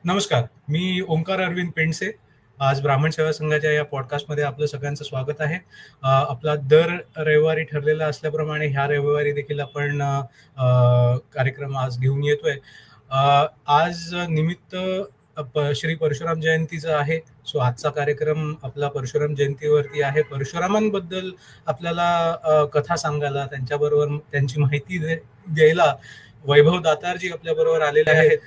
नमस्कार, मी ओंकार अरविंद पेंडसे. आज ब्राह्मण सेवा संघाच्या या पॉडकास्टमध्ये आपलं सगळ्यांचं स्वागत आहे. आपला दर रविवारी ठरलेला असल्याप्रमाणे ह्या रविवारी देखील आपण कार्यक्रम आज घेऊन येतोय. आज निमित्त श्री परशुराम जयंतीचं आहे. सो आजचा कार्यक्रम आपला परशुराम जयंतीवरती आहे. परशुरामांबद्दल आपल्याला कथा सांगायला, त्यांच्याबरोबर त्यांची माहिती द्यायला वैभव दातारजी आपल्या बरोबर आलेले आहेत.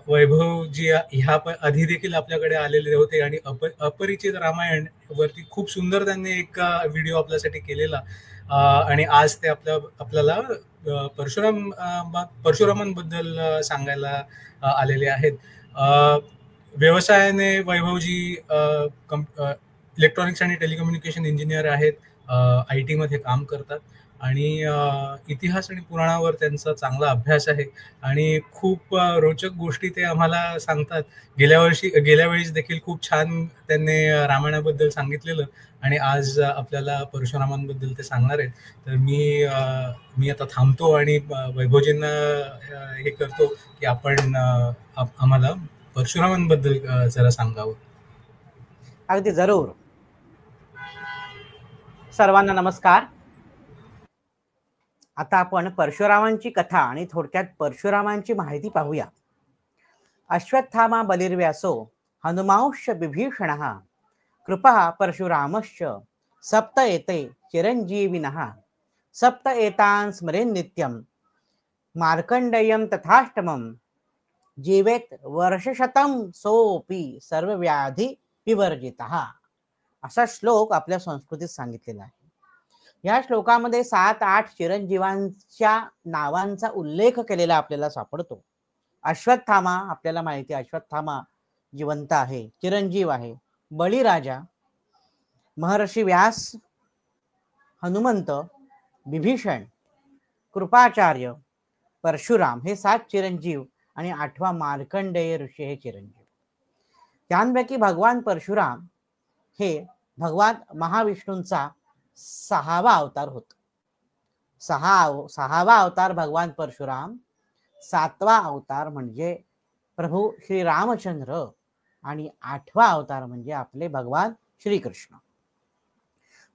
वैभवजी ह्या आधी देखील आपल्याकडे आलेले होते आणि अपरिचित रामायण वरती खूप सुंदर त्यांनी एक व्हिडिओ आपल्यासाठी केलेला आणि आज ते आपल्याला परशुरामांबद्दल सांगायला आलेले आहेत. व्यवसायाने वैभवजी इलेक्ट्रॉनिक्स आणि टेलिकम्युनिकेशन इंजिनियर आहेत. IT मध्ये काम करतात आणि इतिहास आणि पुराणावर त्यांचा चांगला अभ्यास आहे आणि खूप रोचक गोष्टी ते आम्हाला सांगतात. गेल्या वेळेस देखील खूप छान त्यांनी रामायणाबद्दल सांगितलेलं आणि आज आपल्याला परशुरामांबद्दल ते सांगणार आहेत. तर मी आता थांबतो आणि वैभवजींना हे करतो की आपण आम्हाला परशुरामांबद्दल जरा सांगावं. अगदी जरूर. सर्वांना नमस्कार. आता आपण परशुरामांची कथा आणि थोडक्यात परशुरामांची माहिती पाहूया. अश्वत्थामा बलिर्व्यासो हनुमांश्च विभीषणः कृपा परशुरामश्च सप्त एते चिरंजीविनः सप्त एतान् स्मरेन् नित्यं मार्कंडेयं तथाष्टमं जीवेत वर्षशतं सोपी सर्वव्याधी विवर्जितः. असा श्लोक आपल्या संस्कृतीत सांगितलेला आहे. या श्लोकामध्ये 7-8 चिरंजीवांच्या नावांचा उल्लेख केलेला आपल्याला सापडतो. अश्वत्थामा आपल्याला माहिती आहे, अश्वत्थामा जिवंत आहे, चिरंजीव आहे. बळीराजा, महर्षी व्यास, हनुमंत, विभीषण, कृपाचार्य, परशुराम हे 7 चिरंजीव आणि 8वा मार्कंडेय ऋषी हे चिरंजीव. त्यांपैकी भगवान परशुराम हे भगवान महाविष्णूंचा 6वा अवतार होता. 6वा अवतार भगवान परशुराम, 7वा अवतार म्हणजे प्रभू श्री रामचंद्र आणि 8वा अवतार म्हणजे आपले भगवान श्रीकृष्ण.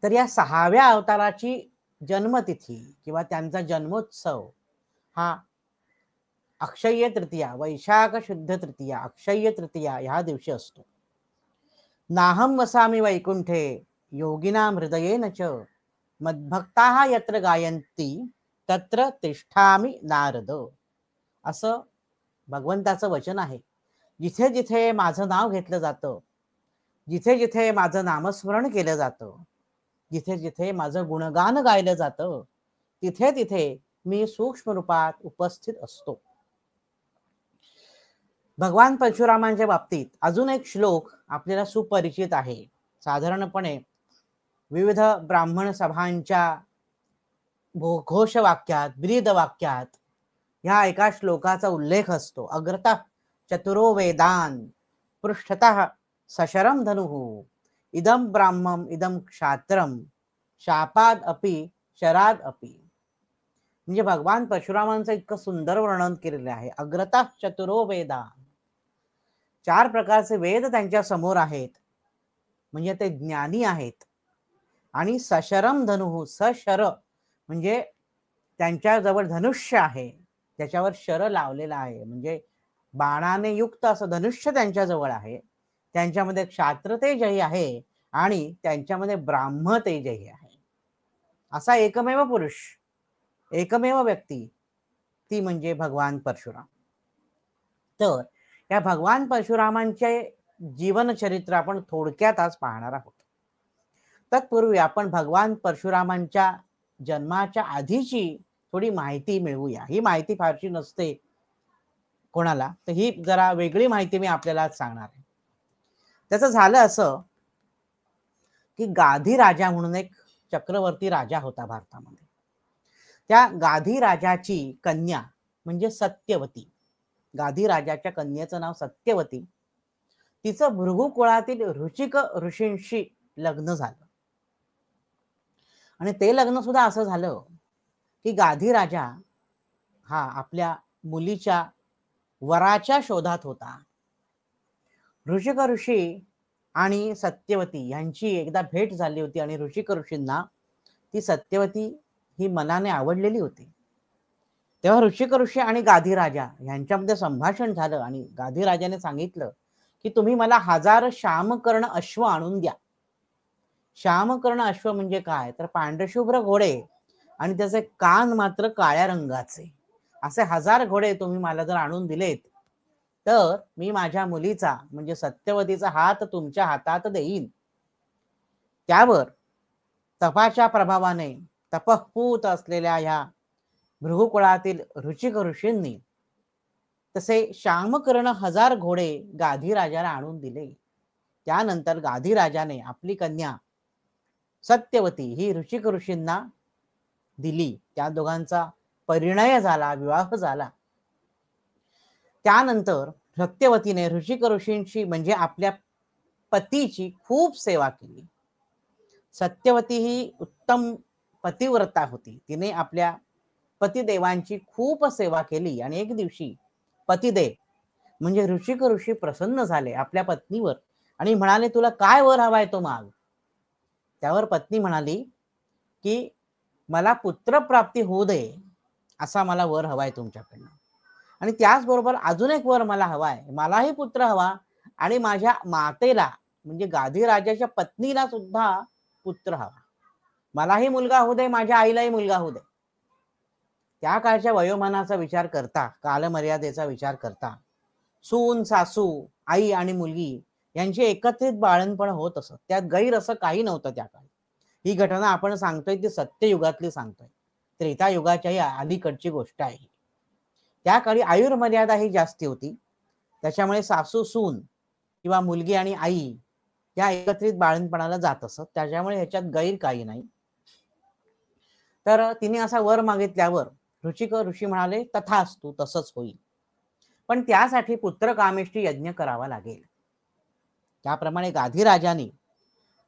तर या 6व्या अवताराची जन्मतिथी किंवा त्यांचा जन्मोत्सव हा अक्षय्य तृतीया, वैशाख शुद्ध तृतीया, अक्षय्य तृतीया ह्या दिवशी असतो. नाहं वसामि वैकुंठे योगिनां हृदयेन च मद्भक्ताः यत्र गायन्ति तत्र तिष्ठामि नारद. असं भगवंताचं वचन आहे. जिथे जिथे माझं नाव घेतलं जातं, जिथे जिथे माझं नामस्मरण केलं जातं, जिथे जिथे माझं गुणगान गायलं जातं, तिथे तिथे मी सूक्ष्म रूपात उपस्थित असतो. भगवान परशुरामांच्या बाबतीत अजून एक श्लोक आपल्याला सुपरिचित आहे. साधारणपणे विविध ब्राह्मण सभांच्या घोष वाक्यात, ब्रीद वाक्यात ह्या एका श्लोकाचा उल्लेख असतो. अग्रतः चतुरो वेदान पृष्ठतः सशरम धनुः इदम ब्राह्मम इदम क्षात्रम शापाद अपि शराद अपि. म्हणजे भगवान परशुरामांचं इतकं सुंदर वर्णन केलेलं आहे. अग्रतः चतुरो वेदान, 4 प्रकारचे वेद त्यांच्या समोर आहेत, म्हणजे ते ज्ञानी आहेत. आणि सशरम धनुः, सशर म्हणजे त्यांच्याजवळ धनुष्य आहे, त्याच्यावर शर लावलेला आहे, म्हणजे बाणाने युक्त असं धनुष्य त्यांच्याजवळ आहे. त्यांच्यामध्ये क्षात्र तेजही आहे आणि त्यांच्यामध्ये ब्राह्म तेजही आहे. असा एकमेव पुरुष, एकमेव व्यक्ती, ती म्हणजे भगवान परशुराम. तर या भगवान परशुरामांचे जीवनचरित्र आपण थोडक्यात आज पाहणार आहोत. तत्पूर्वी आपण भगवान परशुरामांच्या जन्माच्या आधीची थोडी माहिती मिळवूया. ही माहिती फारशी नसते कोणाला, तर ही जरा वेगळी माहिती मी आपल्याला आज सांगणार आहे. त्याचं झालं असं की गाधी राजा म्हणून एक चक्रवर्ती राजा होता भारतामध्ये. त्या गाधी राजाची कन्या म्हणजे सत्यवती. गाधी राजाच्या कन्येचं नाव सत्यवती. तिचं भृगु कुळातील ऋचिक ऋषींशी लग्न झालं आणि ते लग्न सुद्धा असं झालं की गाधी राजा हा आपल्या मुलीच्या वराच्या शोधात होता. ऋषिक ऋषी आणि सत्यवती यांची एकदा भेट झाली होती आणि ऋषिक ऋषींना ती सत्यवती ही मनाने आवडलेली होती. तेव्हा ऋषिक ऋषी आणि गाधी राजा यांच्यामध्ये संभाषण झालं आणि गाधी राजाने सांगितलं की तुम्ही मला 1000 श्यामकर्ण अश्व आणून द्या. श्यामकर्ण अश्व म्हणजे काय, तर पांढरशुभ्र घोडे आणि त्याचे कान मात्र काळ्या रंगाचे, असे 1000 घोडे तुम्ही मला जर आणून दिलेत तर मी माझ्या मुलीचा म्हणजे सत्यवतीचा हात तुमच्या हातात देईन. त्यावर तपाच्या प्रभावाने तपःपूत असलेल्या ह्या भृगुकुळातील ऋषिक ऋषींनी तसे श्यामकर्ण 1000 घोडे गाधी राजाला आणून दिले. त्यानंतर गाधी राजाने आपली कन्या सत्यवती ही ऋषिक ऋषींना दिली. त्या दोघांचा परिणय झाला, विवाह झाला. त्यानंतर सत्यवतीने ऋषिक ऋषींची म्हणजे आपल्या पतीची खूप सेवा केली. सत्यवती ही उत्तम पतिव्रता होती. तिने आपल्या पतिदेवांची खूप सेवा केली आणि एक दिवशी पतिदेव म्हणजे ऋषिक ऋषी प्रसन्न झाले आपल्या पत्नीवर आणि म्हणाले तुला काय वर हवाय तो माग. त्यावर पत्नी म्हणाली की मला पुत्रप्राप्ती होऊ दे असा मला वर हवाय तुमच्याकडनं, आणि त्याचबरोबर अजून एक वर मला हवाय, मलाही पुत्र हवा आणि माझ्या मातेला म्हणजे गाधी राजाच्या पत्नीला सुद्धा पुत्र हवा. मलाही मुलगा होऊ दे, माझ्या आईलाही मुलगा होऊ दे. त्या काळच्या वयोमानाचा विचार करता, कालमर्यादेचा विचार करता सून, सासू, आई आणि मुलगी यांचे एकत्रित बाळणपण होत असत. त्यात गैर असं काही नव्हतं त्या काळी. ही घटना आपण सांगतोय ती सत्ययुगातली सांगतोय, त्रेतायुगाच्याही अलीकडची गोष्ट आहे. त्या काळी आयुर्मर्यादा ही जास्ती होती, त्याच्यामुळे सासू सून किंवा मुलगी आणि आई या एकत्रित बाळणपणाला जात असत. त्याच्यामुळे ह्याच्यात गैर काही नाही. तर तिने असा वर मागितल्यावर ऋषिक ऋषी म्हणाले तथास्तु, तसंच होईल, पण त्यासाठी पुत्रकामेष्टी यज्ञ करावा लागेल. त्याप्रमाणे गाधी राजांनी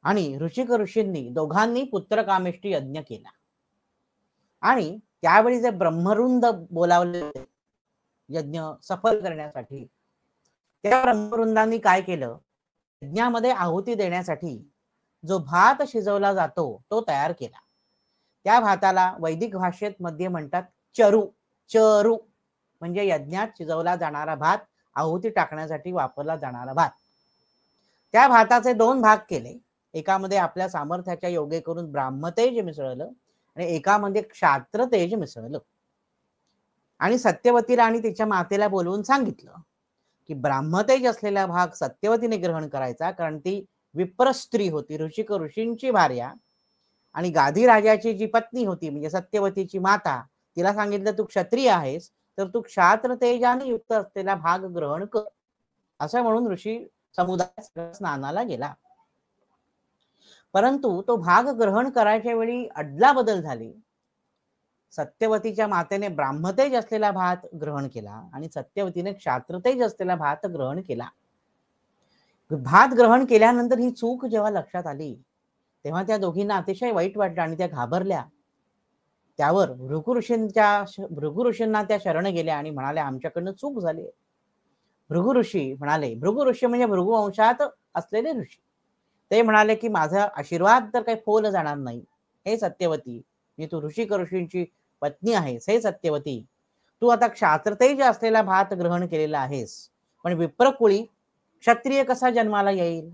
आणि ऋषिक ऋषींनी दोघांनी पुत्रकामेष्टी यज्ञ केला. आणि त्यावेळी जे ब्रह्मरुंद बोलावले यज्ञ सफल करण्यासाठी, त्या ब्रह्मरुंदांनी काय केलं, यज्ञामध्ये आहुती देण्यासाठी जो भात शिजवला जातो तो तयार केला. त्या भाताला वैदिक भाषेत मध्ये म्हणतात चरू. चरू म्हणजे यज्ञात शिजवला जाणारा भात, आहुती टाकण्यासाठी वापरला जाणारा भात. त्या भाताचे 2 भाग केले. एकामध्ये आपल्या सामर्थ्याच्या योगे करून ब्राह्मतेज मिसळलं आणि एकामध्ये क्षात्र तेज मिसळलं. आणि सत्यवतीला आणि तिच्या मातेला बोलवून सांगितलं की ब्राह्मतेज असलेला भाग सत्यवतीने ग्रहण करायचा, कारण ती विप्र स्त्री होती, ऋषिक ऋषींची भार्या. आणि गाधी राजाची जी पत्नी होती म्हणजे सत्यवतीची माता, तिला सांगितलं तू क्षत्रिय आहेस तर तू क्षात्र तेजाने युक्त असलेला भाग ग्रहण कर, असं म्हणून ऋषी समुदाय स्नानाला गेला. परंतु तो भाग ग्रहण करायच्या वेळी अदला बदल झाली. सत्यवतीच्या मातेने ब्राह्मतेज असलेला भात ग्रहण केला आणि सत्यवतीने क्षात्रतेज असलेला भात ग्रहण केला. भात ग्रहण केल्यानंतर ही चूक जेव्हा लक्षात आली तेव्हा त्या दोघींना अतिशय वाईट वाटलं आणि त्या घाबरल्या. त्यावर भृगु ऋषींना त्या शरण गेल्या आणि म्हणाल्या आमच्याकडनं चूक झाली. भृगु ऋषी म्हणाले, भृगु ऋषी म्हणजे भृगु वंशात असलेले ऋषी, ते म्हणाले की माझा आशीर्वाद तर काही फोल जाणार नाही. हे सत्यवती, मी तू ऋषिक ऋषींची पत्नी आहेस, हे सत्यवती, तू आता क्षात्रतेज असलेला भात ग्रहण केलेला आहेस, पण विप्रकुळी क्षत्रिय कसा जन्माला येईल,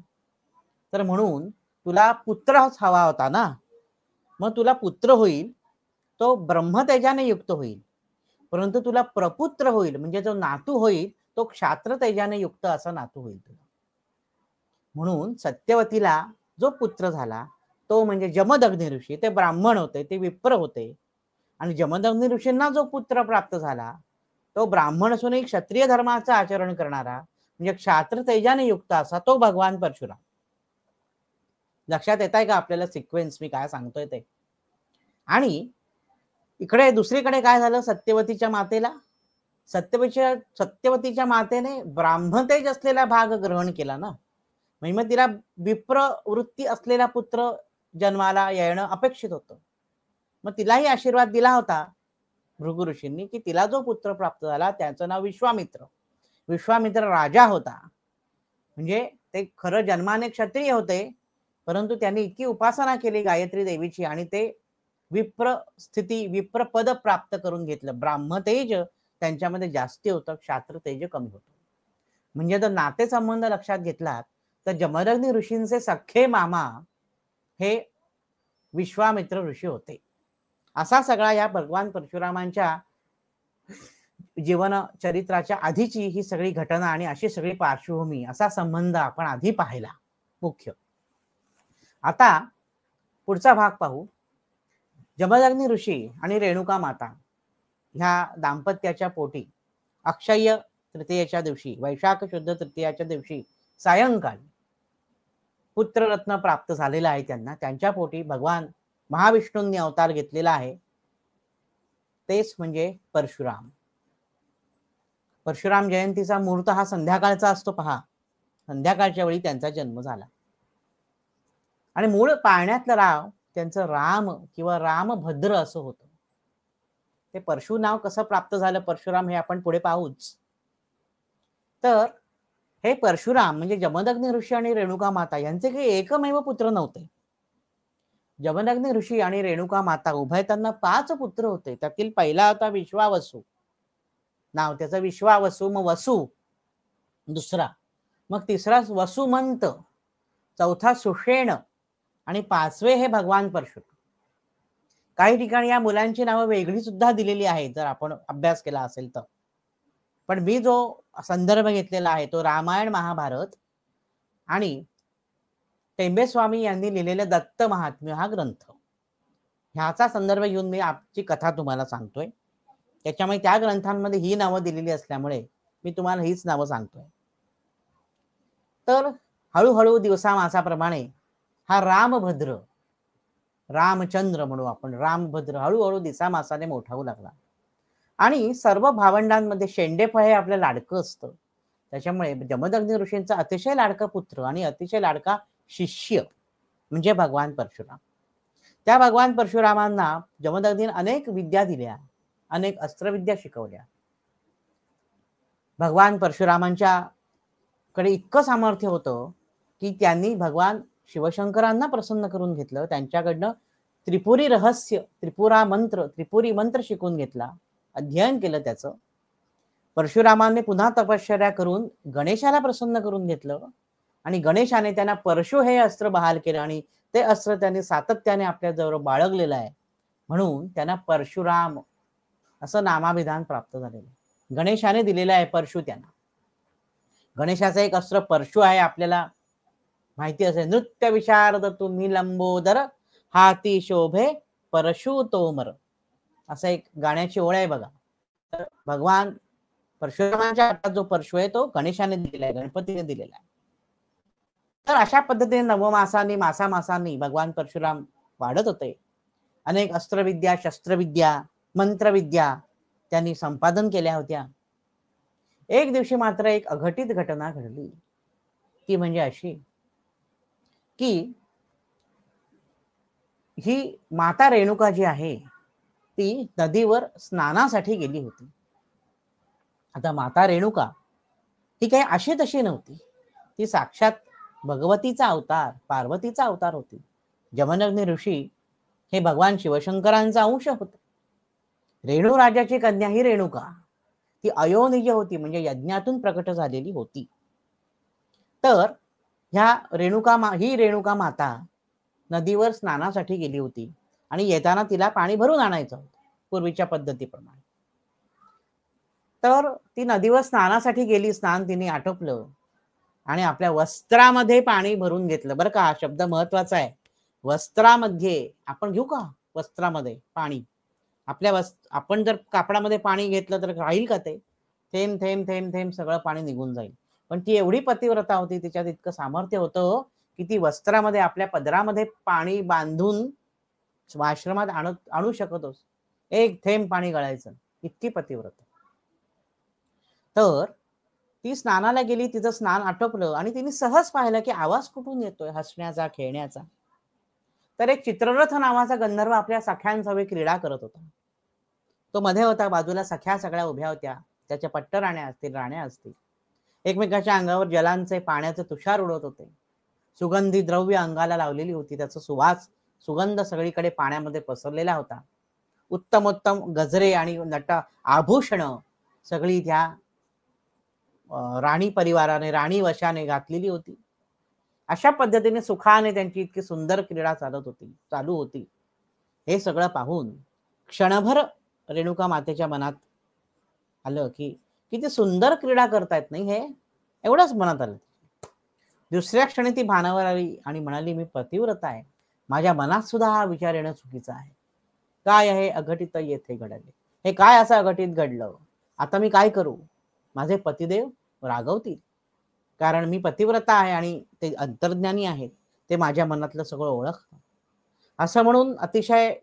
तर म्हणून तुला पुत्रच हवा होता ना, मग तुला पुत्र होईल, तो ब्रह्मतेजाने युक्त होईल, परंतु तुला प्रपुत्र होईल म्हणजे जो नातू होईल तो क्षात्र तेजाने युक्त असा नातू होईल तुला. म्हणून सत्यवतीला जो पुत्र झाला तो म्हणजे जमदग्नी ऋषी, ते ब्राह्मण होते, ते विप्र होते. आणि जमदग्नी ऋषींना जो पुत्र प्राप्त झाला तो ब्राह्मण असूनही क्षत्रिय धर्माचं आचरण करणारा म्हणजे क्षात्र तेजाने युक्त असा तो भगवान परशुराम. लक्षात येत आहे का आपल्याला सिक्वेन्स मी काय सांगतोय ते. आणि इकडे दुसरीकडे काय झालं, सत्यवतीच्या मातेने ब्राह्मतेज असलेला भाग ग्रहण केला ना, म्हणजे मग तिला विप्र वृत्ती असलेला पुत्र जन्माला येणं अपेक्षित होतं. मग तिलाही आशीर्वाद दिला होता भृगु ऋषींनी की तिला जो पुत्र प्राप्त झाला त्याचं नाव विश्वामित्र. विश्वामित्र राजा होता. म्हणजे ते खरं जन्माने क्षत्रिय होते, परंतु त्यांनी इतकी उपासना केली गायत्री देवीची आणि ते विप्र स्थिती विप्र पद प्राप्त करून घेतलं. ब्राह्मतेज त्यांच्यामध्ये जास्ती होतं, क्षात्र तेज कमी होतं. म्हणजे जर नातेसंबंध लक्षात घेतलात तर जमदग्नी ऋषींचे सख्खे मामा हे विश्वामित्र ऋषी होते. असा सगळा या भगवान परशुरामांच्या जीवन चरित्राच्या आधीची ही सगळी घटना आणि अशी सगळी पार्श्वभूमी, असा संबंध आपण आधी पाहिला मुख्य. आता पुढचा भाग पाहू. जमदग्नी ऋषी आणि रेणुका माता ह्या दाम्पत्याच्या पोटी अक्षय्य तृतीयेच्या दिवशी, वैशाख शुद्ध तृतीयाच्या दिवशी सायंकाळी पुत्ररत्न प्राप्त झालेला आहे त्यांना. त्यांच्या पोटी भगवान महाविष्णूंनी अवतार घेतलेला आहे, तेच म्हणजे परशुराम. परशुराम जयंतीचा मुहूर्त हा संध्याकाळचा असतो पहा. संध्याकाळच्या वेळी त्यांचा जन्म झाला आणि मूळ पाळण्यातलं राव त्यांचं राम किंवा रामभद्र असं होतं. ते परशु नाव कसं प्राप्त झालं परशुराम हे आपण पुढे पाहूच. तर हे परशुराम म्हणजे जमदग्नी ऋषी आणि रेणुका माता यांचे काही एकमेव पुत्र नव्हते. जमदग्नी ऋषी आणि रेणुका माता उभय त्यांना 5 पुत्र होते. त्यातील पहिला होता विश्वावसू, नाव त्याचं विश्वावसू, मग वसू दुसरा, मग तिसरा वसुमंत, चौथा सुषेण आणि 5वे हे भगवान परशुराम. काही ठिकाणी या मुलांची नावं वेगळी सुद्धा दिलेली आहेत जर आपण अभ्यास केला असेल तर. पण मी जो संदर्भ घेतलेला आहे तो रामायण महाभारत आणि टेंबेस्वामी यांनी लिहिलेले दत्त महात्म्य हा ग्रंथ, ह्याचा संदर्भ घेऊन मी आजची कथा तुम्हाला सांगतोय. त्याच्यामुळे त्या ग्रंथांमध्ये ही नावं दिलेली असल्यामुळे मी तुम्हाला हीच नावं सांगतोय. तर हळूहळू दिवसामासाप्रमाणे हा रामभद्र, रामचंद्र म्हणू आपण, रामभद्र हळूहळू दिवसामासाने मोठा होऊ लागला आणि सर्व भावंडांमध्ये शेंडेफळ हे आपलं लाडकं असतं. त्याच्यामुळे जमदग्नी ऋषींचा अतिशय लाडका पुत्र आणि अतिशय लाडका शिष्य म्हणजे भगवान परशुराम. त्या भगवान परशुरामांना जमदग्नीने अनेक विद्या दिल्या, अनेक अस्त्रविद्या शिकवल्या. भगवान परशुरामांच्या कडे इतकं सामर्थ्य होतं की त्यांनी भगवान शिवशंकरांना प्रसन्न करून घेतलं. त्यांच्याकडनं त्रिपुरी रहस्य, त्रिपुरी मंत्र शिकून घेतला, अध्ययन केलं त्याचं. परशुरामांनी पुन्हा तपश्चर्या करून गणेशाला प्रसन्न करून घेतलं आणि गणेशाने त्यांना परशु हे अस्त्र बहाल केलं आणि ते अस्त्र त्यांनी सातत्याने आपल्या जवळ बाळगलेलं आहे, म्हणून त्यांना परशुराम असं नामाभिधान प्राप्त झालेलं. गणेशाने दिलेलं आहे परशु त्यांना. गणेशाचं एक अस्त्र परशु आहे, आपल्याला माहिती असेल. नृत्य विशारद तुम्ही लंबोदर, हाती शोभे परशु तोमर, असं एक गाण्याची ओळ आहे बघा. तर भगवान परशुरामांच्या हातात जो परशु आहे तो गणेशाने दिलेला आहे, गणपतीने दिलेला आहे. तर अशा पद्धतीने नवमासांनी मासामासांनी भगवान परशुराम वाढत होते. अनेक अस्त्रविद्या, शस्त्रविद्या, मंत्रविद्या त्यांनी संपादन केल्या होत्या. एक दिवशी मात्र एक अघटित घटना घडली. ती म्हणजे अशी की ही माता रेणुका जी आहे ती नदीवर स्नानासाठी गेली होती. आता माता रेणुका ही काही अशी तशी नव्हती, ती साक्षात भगवतीचा अवतार, पार्वतीचा अवतार होती. जमदग्नी ऋषी हे भगवान शिवशंकरांचा अंश होते. रेणू राजाची कन्या ही रेणुका, ती अयोनिज होती, म्हणजे यज्ञातून प्रकट झालेली होती. तर ह्या रेणुका माता नदीवर स्नानासाठी गेली होती आणि येताना तिला पाणी भरून आणायचं होतं पूर्वीच्या पद्धतीप्रमाणे. तर ती नदीवर स्नानासाठी गेली, स्नान तिने आटोपलं आणि आपल्या वस्त्रामध्ये पाणी भरून घेतलं. बरं का, हा शब्द महत्वाचा आहे. वस्त्रामध्ये आपण घेऊ का वस्त्रामध्ये पाणी? आपण जर कापडामध्ये पाणी घेतलं तर राहील का ते? थेंब थेंब थेंब थेंब सगळं पाणी निघून जाईल. पण ती एवढी पतिव्रता होती, तिच्यात इतकं सामर्थ्य होतं की ती वस्त्रामध्ये आपल्या पदरामध्ये पाणी बांधून आश्रमात आणू शकत. एक थेंब पाणी गळायचं, इतकी पतिव्रता. तर ती स्नानाला गेली, तिचं स्नान आटोपलं आणि तिने सहज पाहिलं की आवाज कुठून येतोय, हसण्याचा, खेळण्याचा. तर एक चित्ररथ नावाचा गंधर्व आपल्या सख्यांसवे क्रीडा करत होता. तो मध्ये होता, बाजूला सख्या सगळ्या उभ्या होत्या, त्याच्या पट्टराण्या असतील, राण्या असतील. एकमेकाच्या अंगावर जलांचे पाण्याचे तुषार उडत होते. सुगंधी द्रव्य अंगाला लावलेली होती, त्याचा सुगंध सगळीकडे पाण्यामध्ये पसरलेला होता. उत्तमोत्तम गजरे आणि आभूषण सगळी त्या राणी परिवाराने, राणी वशाने घातलेली होती. अशा पद्धतीने सुखाने त्यांची इतकी सुंदर क्रीडा चालू होती. हे सगळं पाहून क्षणभर रेणुका मातेच्या मनात आलं की किती सुंदर क्रीडा करतायत नाही हे, एवढंच मनात आलं. दुसऱ्या क्षणी ती भानावर आली आणि म्हणाली, मी पतिव्रता आहे, माझ्या मनात सुद्धा हा विचार येणं चुकीचं आहे. काय आहे अघटित येथे घडले, हे काय असं अघटित घडलं, आता मी काय करू? माझे पतिदेव रागवतील, कारण मी पतिव्रता आहे आणि ते अंतर्ज्ञानी आहेत, ते माझ्या मनातलं सगळं ओळखतात. असं म्हणून अतिशय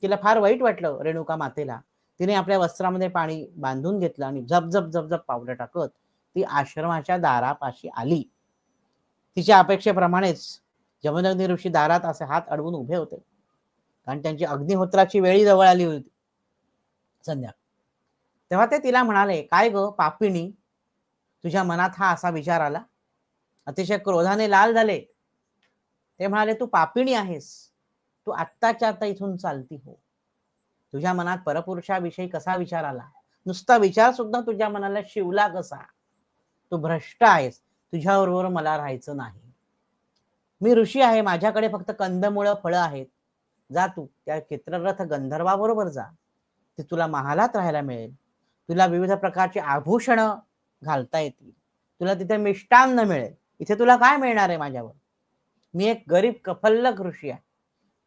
तिला फार वाईट वाटलं रेणुका मातेला. तिने आपल्या वस्त्रामध्ये पाणी बांधून घेतलं आणि झपझप झपझप पावलं टाकत ती आश्रमाच्या दारापाशी आली. तिच्या अपेक्षेप्रमाणेच जमदग्नी ऋषी दारात असे हात अडवून उभे होते, कारण त्यांची अग्निहोत्राची वेळी जवळ आली होती संध्या. तेव्हा ते तिला म्हणाले, काय ग पापिणी, तुझ्या मनात हा असा विचार आला? अतिशय क्रोधाने लाल झाले. ते म्हणाले, तू पापिणी आहेस, तू आत्ताच्या आता इथून चालती हो. तुझ्या मनात परपुरुषाविषयी कसा विचार आला? नुसता विचार सुद्धा तुझ्या मनाला शिवला कसा? तू भ्रष्ट आहेस, तुझ्याबरोबर मला राहायचं नाही. मी ऋषी आहे, माझ्याकडे फक्त कंदमुळं फळं आहेत. जा तू त्या चित्ररथ गंधर्वाबरोबर जा, ते तुला महालात राहायला मिळेल, तुला विविध प्रकारचे आभूषण घालता येतील, तुला तिथे मिष्टान्न मिळेल. इथे तुला काय मिळणार आहे माझ्यावर? मी एक गरीब कफल्लक ऋषी आहे,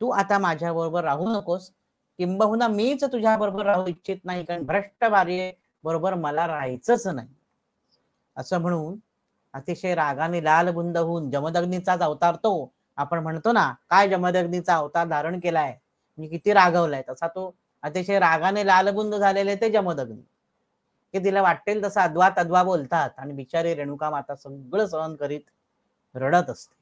तू आता माझ्या बरोबर राहू नकोस, किंबहुना मीच तुझ्या बरोबर राहू इच्छित नाही, कारण भ्रष्ट भार्ये बरोबर मला राहायचंच नाही. असं म्हणून अतिशय रागाने लालबुंद होऊन, जमदग्नीचाच अवतार तो आपण म्हणतो ना, काय जमदग्नीचा अवतार धारण केलाय, मी किती रागवलाय, तसा तो अतिशय रागाने लालबुंद झालेले ते जमदग्नी, की तिला वाटेल तसं अद्वा तद्वा बोलतात आणि बिचारी रेणुका माता सगळं सहन करीत रडत असते.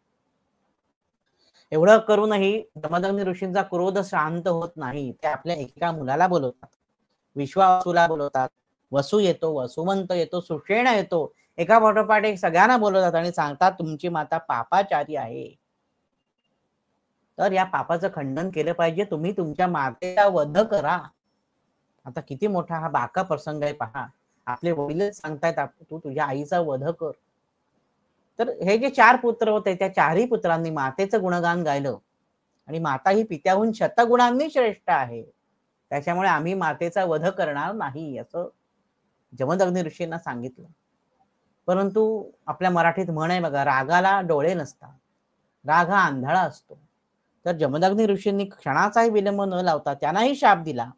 एवढं करूनही जमदग्नी ऋषींचा क्रोध शांत होत नाही. ते आपल्या एका मुलाला बोलवतात, विश्वावसूला बोलवतात. वसू येतो, वसुमंत येतो, सुषेण येतो, एका पाठोपाठ एक सगळ्यांना बोलवतात आणि सांगतात, तुमची माता पापाचारी आहे, तर या पापाचं खंडन केलं पाहिजे, तुम्ही तुमच्या मातेचा वध करा. आता किती मोठा हा बाका प्रसंग आहे पहा. आपले वडीलच सांगतायत, तू तुझ्या आईचा वध कर. तर हे जे 4 पुत्र होते, त्या 4ही पुत्रांनी मातेचं गुणगान गायलं आणि माता ही पित्याहून शतगुणांनी श्रेष्ठ आहे, त्याच्यामुळे आम्ही मातेचा वध करणार नाही, असं जमदग्नी ऋषींना सांगितलं. परंतु आपल्या मराठीत म्हण आहे बघा, रागाला डोळे नसतात, राग हा आंधळा असतो. तर जमदग्नी ऋषींनी क्षणाचाही विलंब न लावता त्यांनाही शाप दिला.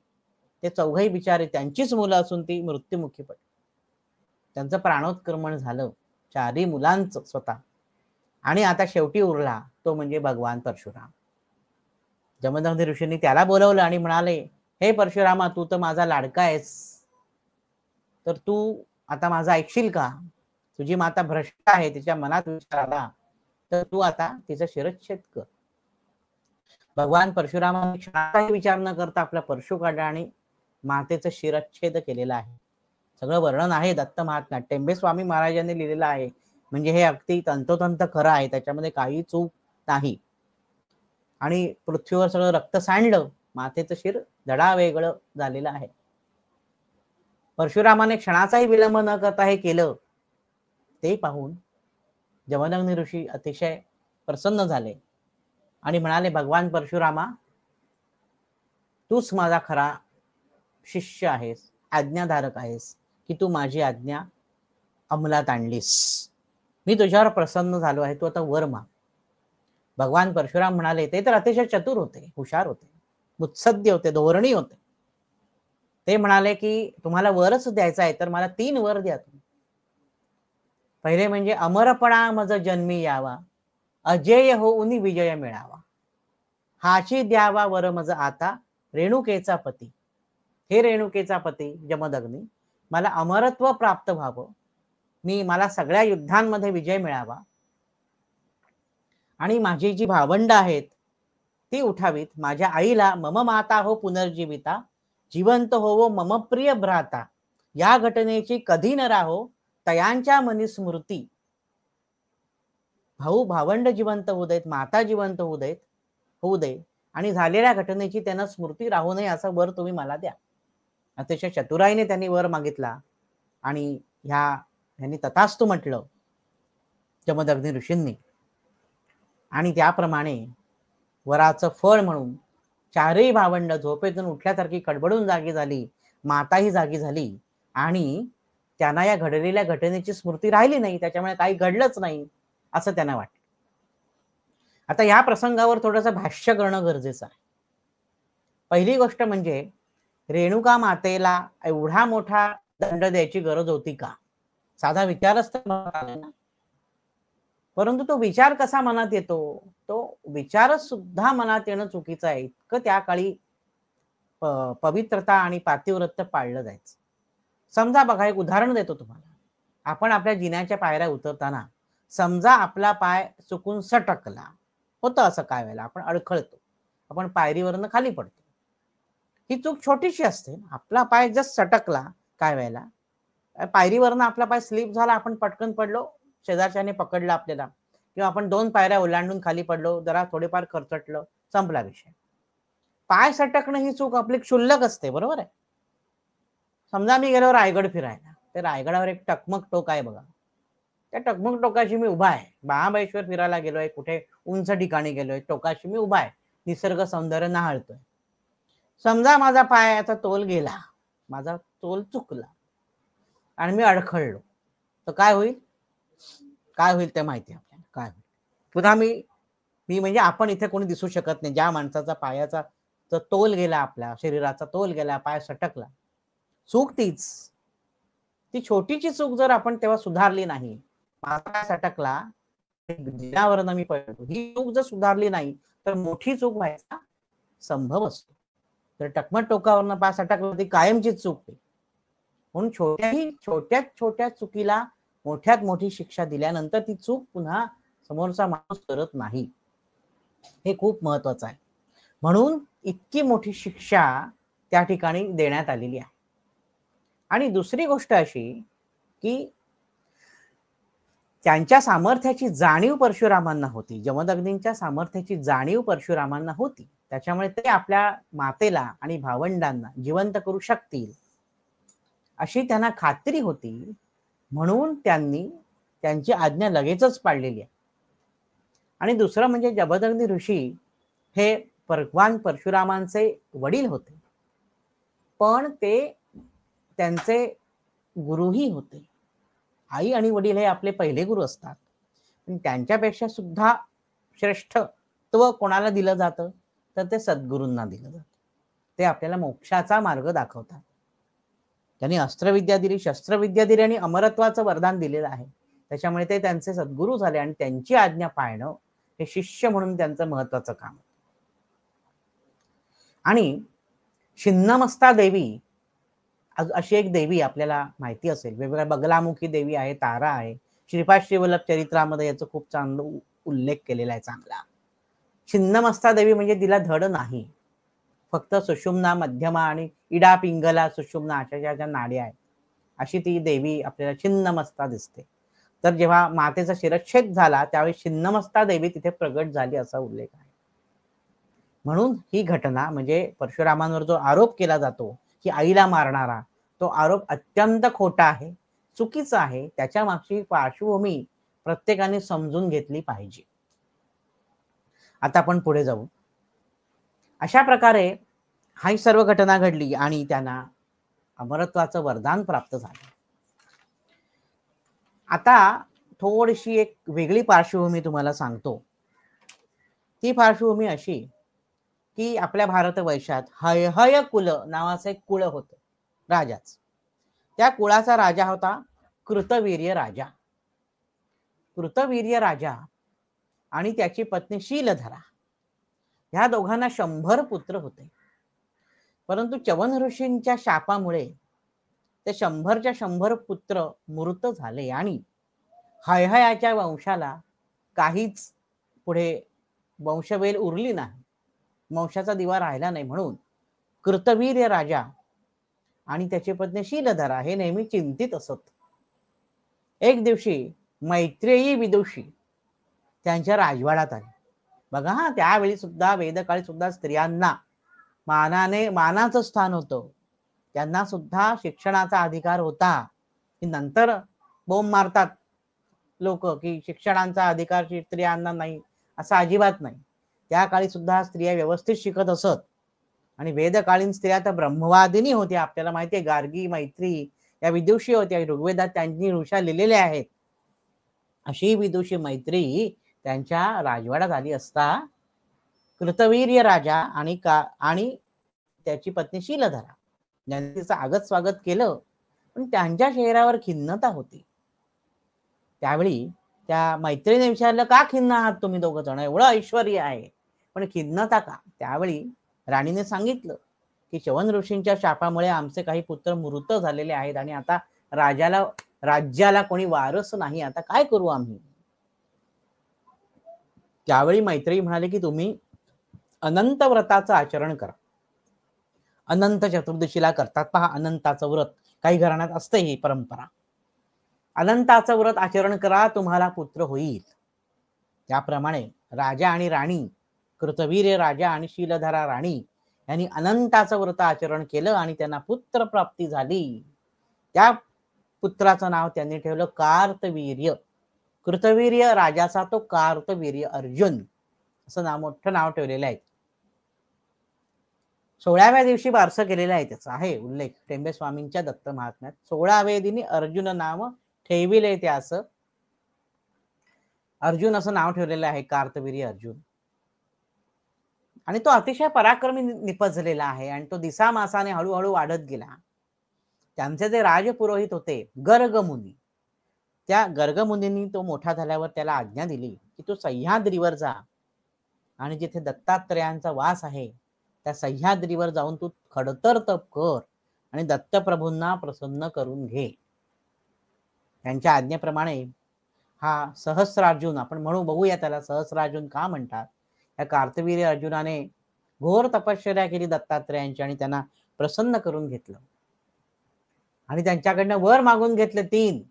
ते चौघही बिचारे, त्यांचीच मुलं असून ती मृत्युमुखी पडली. त्यांचं प्राणोत्क्रमण झालं, 4ही मुलांचं स्वतः. आणि आता शेवटी उरला तो म्हणजे भगवान परशुराम. जमदग्नी ऋषींनी त्याला बोलवलं आणि म्हणाले, हे परशुरामा, तू तर माझा लाडका आहेस, तर तू आता माझा ऐकशील का? तुझी माता भ्रष्ट आहे, तिच्या मनात विचार आला, तर तू आता तिचा शिरच्छेद कर. भगवान परशुरामाने क्षणाचाही विचार न करता आपला परशु काढला आणि मातेचं शिरच्छेद केलेलं आहे. सगळं वर्णन आहे दत्त महात्म्यात, टेंबे स्वामी महाराजांनी लिहिलेलं आहे. म्हणजे हे अगदी तंतोतंत खरं आहे, त्याच्यामध्ये काही चूक नाही. आणि पृथ्वीवर सगळं रक्त सांडलं, मातेचं शिर धडा वेगळं झालेलं आहे. परशुरामाने क्षणाचाही विलंब न करता हे केलं. ते पाहून जमदग्नी ऋषी अतिशय प्रसन्न झाले आणि म्हणाले, भगवान परशुरामा, तूच माझा खरा शिष्य आहेस, आज्ञाधारक आहेस, की तू माझी आज्ञा अंमलात आणलीस. मी तुझ्यावर प्रसन्न झालो आहे, तू आता वर माग. भगवान परशुराम म्हणाले, ते तर अतिशय चतुर होते, हुशार होते, मुत्सद्य होते, धोरणी होते. ते म्हणाले की तुम्हाला वरच द्यायचा आहे तर मला 3 वर द्या तुम्ही. पहिले म्हणजे अमरपणा मज जन्मी यावा, अजेय होऊन विजय मिळावा, हाची द्यावा वर मज आता, रेणुकेचा पती. हे रेणुकेचा पती जमदग्नी, मला अमरत्व प्राप्त व्हावं, मला सगळ्या युद्धांमध्ये विजय मिळावा आणि माझी जी भावंड आहेत ती उठावीत. माझ्या आईला मम माता हो पुनर्जीविता, जिवंत होवो मम प्रिय भ्राता, या घटनेची कधी न राहो, तयांच्या मनी स्मृती, भाऊ भावंड जिवंत होऊ देत, माता जिवंत होऊ दे आणि झालेल्या घटनेची त्यांना स्मृती राहू नये असा वर तुम्ही मला द्या. अतिशय चतुराईने त्यांनी वर मागितला आणि ह्यांनी तथास्तु म्हटलं जमदग्नी ऋषींनी. आणि त्याप्रमाणे वराचं फळ म्हणून चारही भावंड झोपेतून उठल्यासारखी कडबडून जागी झाली, माताही जागी झाली आणि त्यांना या घडलेल्या घटनेची स्मृती राहिली नाही, त्याच्यामुळे काही घडलंच नाही असं त्यांना वाटलं. आता या प्रसंगावर थोडंसं भाष्य करणं गरजेचं आहे. पहिली गोष्ट म्हणजे रेणुका मातेला एवढा मोठा दंड द्यायची गरज होती का? साधा विचारच तर ना. परंतु तो विचार कसा मनात येतो? तो विचारच सुद्धा मनात येणं चुकीचं आहे. इतकं त्या काळी पवित्रता आणि पातिव्रत्य पाळलं जायचं. समजा बघा, एक उदाहरण देतो तुम्हाला. आपण आपल्या जिन्याच्या पायऱ्या उतरताना समजा आपला पाय चुकून सटकला, होतं असं काय वेळेला, आपण अडखळतो, आपण पायरीवरनं खाली पडतो. ही चूक छोटीशी असते. आपला पाय जस्ट सटकला, काय वेळेला पायरीवरनं आपला पाय स्लिप झाला, आपण पटकन पडलो, शेजारच्याने पकडलं आपल्याला, किंवा आपण 2 पायऱ्या ओलांडून खाली पडलो, जरा थोडेफार खरचटलं, संपला विषय. पाय सटकणं ही चूक आपली क्षुल्लक असते, बरोबर आहे. समजा मी गेलो रायगड फिरायला, तर रायगडावर एक टकमक टोक आहे बघा. त्या टकमक टोकाशी मी उभा आहे. महाबळेश्वर फिरायला गेलोय, कुठे उंच ठिकाणी गेलोय, टोकाशी मी उभा आहे, निसर्ग सौंदर्य न्याहाळतोय. समजा माझा पायाचा तोल गेला, माझा तोल चुकला आणि मी अडखळलो, तर काय होईल? काय होईल ते माहिती आपल्याला. काय होईल? पुन्हा मी म्हणजे आपण इथे कोणी दिसू शकत नाही. ज्या माणसाचा पायाचा तोल गेला, आपल्या शरीराचा तोल गेला, पाय सटकला, चूक तीच. ती छोटीची चूक जर आपण तेव्हा सुधारली नाही, माझा पाय सटकला, जिन्यावरनं मी पडलो, ही चूक जर सुधारली नाही तर मोठी चूक व्हायचा संभव असतो. तर टकमक टोकावरनं पाय सटकला, ती कायमचीच चूक आहे. म्हणून छोट्यात छोट्या चुकीला मोठ्यात मोठी शिक्षा दिल्यानंतर ती चूक पुन्हा समोरचा माणूस करत नाही. हे खूप महत्वाचं आहे. म्हणून इतकी मोठी शिक्षा त्या ठिकाणी देण्यात आलेली आहे. आणि दुसरी गोष्ट अशी की त्यांच्या सामर्थ्याची जाणीव परशुरामांना होती. जमदग्नींच्या सामर्थ्याची जाणीव परशुरामांना होती. त्याच्यामुळे ते आपल्या मातेला आणि भावंडांना जिवंत करू शकतील अशी त्यांना खात्री होती. म्हणून त्यांनी त्यांची आज्ञा लगेचच पाळलेली आहे. आणि दुसरं म्हणजे जमदग्नी ऋषी हे भगवान परशुरामांचे वडील होते, पण ते त्यांचे गुरुही होते. आई आणि वडील हे आपले पहिले गुरु असतात. पण त्यांच्यापेक्षा सुद्धा श्रेष्ठत्व कोणाला दिलं जातं? तर ते सद्गुरूंना दिलं जातं. ते आपल्याला मोक्षाचा मार्ग दाखवतात. त्यांनी अस्त्रविद्या दिली, शस्त्रविद्या दिली आणि अमरत्वाचं वरदान दिलेलं आहे. त्याच्यामुळे ते त्यांचे सद्गुरू झाले आणि त्यांची आज्ञा पाळणं हे शिष्य म्हणून त्यांचं महत्वाचं काम. आणि छिन्नमस्ता देवी अशी एक देवी आपल्याला माहिती असेल. वेगवेगळ्या बगलामुखी देवी आहे, तारा आहे. श्रीपाद श्रीवल्लभ चरित्रामध्ये याचा खूप चांगला उल्लेख केलेला आहे चांगला. छिन्नमस्ता देवी म्हणजे तिला धड नाही, फक्त सुषुम्ना, मध्यमा आणि इडा, पिंगला, सुषुम्ना अशा ज्या नाड्या आहेत, अशी ती देवी आपल्याला छिन्नमस्ता दिसते. तर जेव्हा मातेचा शिरच्छेद झाला त्यावेळी छिन्नमस्ता देवी तिथे प्रगट झाली असा उल्लेख आहे. म्हणून ही घटना म्हणजे परशुरामांवर जो आरोप केला जातो की आईला मारणारा, तो आरोप अत्यंत खोटा आहे, चुकीचा आहे. त्याच्या मागची पार्श्वभूमी प्रत्येकाने समजून घेतली पाहिजे. आता आपण पुढे जाऊ. अशा प्रकारे ही सर्व घटना घडली आणि त्यांना अमरत्वाचं वरदान प्राप्त झालं. आता थोडीशी एक वेगळी पार्श्वभूमी तुम्हाला सांगतो. ती पार्श्वभूमी अशी की आपल्या भारतवर्षात हयहय कुल नावाचं एक कुळ होतं राजाच. त्या कुळाचा राजा होता कृतवीर्य राजा. कृतवीर्य राजा आणि त्याची पत्नी शीलधरा, ह्या दोघांना 100 पुत्र होते. परंतु च्यवन ऋषींच्या शापामुळे ते 100च्या 100 पुत्र मृत झाले आणि हयहयाच्या वंशाला काहीच पुढे वंशवेल उरली नाही, वंशाचा दिवा राहिला नाही. म्हणून कृतवीर्य राजा आणि त्याची पत्नी शीलधरा हे नेहमी चिंतित असत. एक दिवशी मैत्रेयी विदुषी त्यांच्या राजवाड्यात आले. बघा हा, त्यावेळी सुद्धा वेदकाळी सुद्धा स्त्रियांना मानाचं स्थान होतं. त्यांना सुद्धा शिक्षणाचा अधिकार होता. नंतर बोंब मारतात लोक की शिक्षणाचा अधिकार स्त्रियांना नाही, असं अजिबात नाही. त्या काळी सुद्धा स्त्रिया व्यवस्थित शिकत असत. आणि वेदकालीन स्त्रिया तर ब्रह्मवादिनी होत्या. आपल्याला माहिती आहे, गार्गी मैत्री या विदुषी होत्या. ऋग्वेदात त्यांनी ऋषा लिहिलेल्या आहेत. अशी विदुषी मैत्री त्यांच्या राजवाड्यात आली असता कृतवीर्य राजा आणि त्याची पत्नी शीलधरा यांनी तिचं आगत स्वागत केलं, पण त्यांच्या चेहऱ्यावर खिन्नता होती. त्यावेळी त्या मैत्रिणीने विचारलं, का खिन्न आहात तुम्ही दोघं जण? एवढं ऐश्वर्य आहे पण खिन्नता का? त्यावेळी राणीने सांगितलं की च्यवन ऋषींच्या शापामुळे आमचे काही पुत्र मृत झालेले आहेत आणि आता राज्याला कोणी वारस नाही, आता काय करू आम्ही? त्यावेळी मैत्रेयी म्हणाले की तुम्ही अनंत व्रताचं आचरण करा. अनंत चतुर्दशीला करतात पहा अनंताचं व्रत, काही घराण्यात असते ही परंपरा. अनंताचं व्रत आचरण करा, तुम्हाला पुत्र होईल. त्याप्रमाणे राजा आणि राणी, कृतवीर्य राजा आणि शीलधरा राणी यांनी अनंताचं व्रत आचरण केलं आणि त्यांना पुत्र प्राप्ती झाली. त्या पुत्राचं नाव त्यांनी ठेवलं कार्तवीर्य. कृतवीर्य राजाचा तो कार्तवीर्य अर्जुन असं मोठं नाव ठेवलेलं आहे. 16व्या दिवशी बारसं केलेलं आहे, त्याचा आहे उल्लेख टेंबे स्वामींच्या दत्त महात्म्यात. 16व्या दिनी अर्जुन नाम ठेविले, ते असं अर्जुन असं नाव ठेवलेलं आहे, कार्तवीर्य अर्जुन. आणि तो अतिशय पराक्रमी निपजलेला आहे आणि तो दिसामासाने हळूहळू वाढत गेला. त्यांचे जे राजपुरोहित होते गर्गमुनी, त्या गर्गमुनींनी तो मोठा झाल्यावर त्याला आज्ञा दिली की तू सह्याद्रीवर जा आणि जिथे दत्तात्रयांचा वास आहे त्या सह्याद्रीवर जाऊन तू खडतर तप कर आणि दत्तप्रभूंना प्रसन्न करून घे. त्यांच्या आज्ञेप्रमाणे हा सहस्रार्जुन, आपण बघूया त्याला सहस्रार्जुन का म्हणतात. या कार्तवीर्य अर्जुनाने घोर तपश्चर्या केली दत्तात्रयांची आणि त्यांना प्रसन्न करून घेतलं आणि त्यांच्याकडनं वर मागून घेतले 3.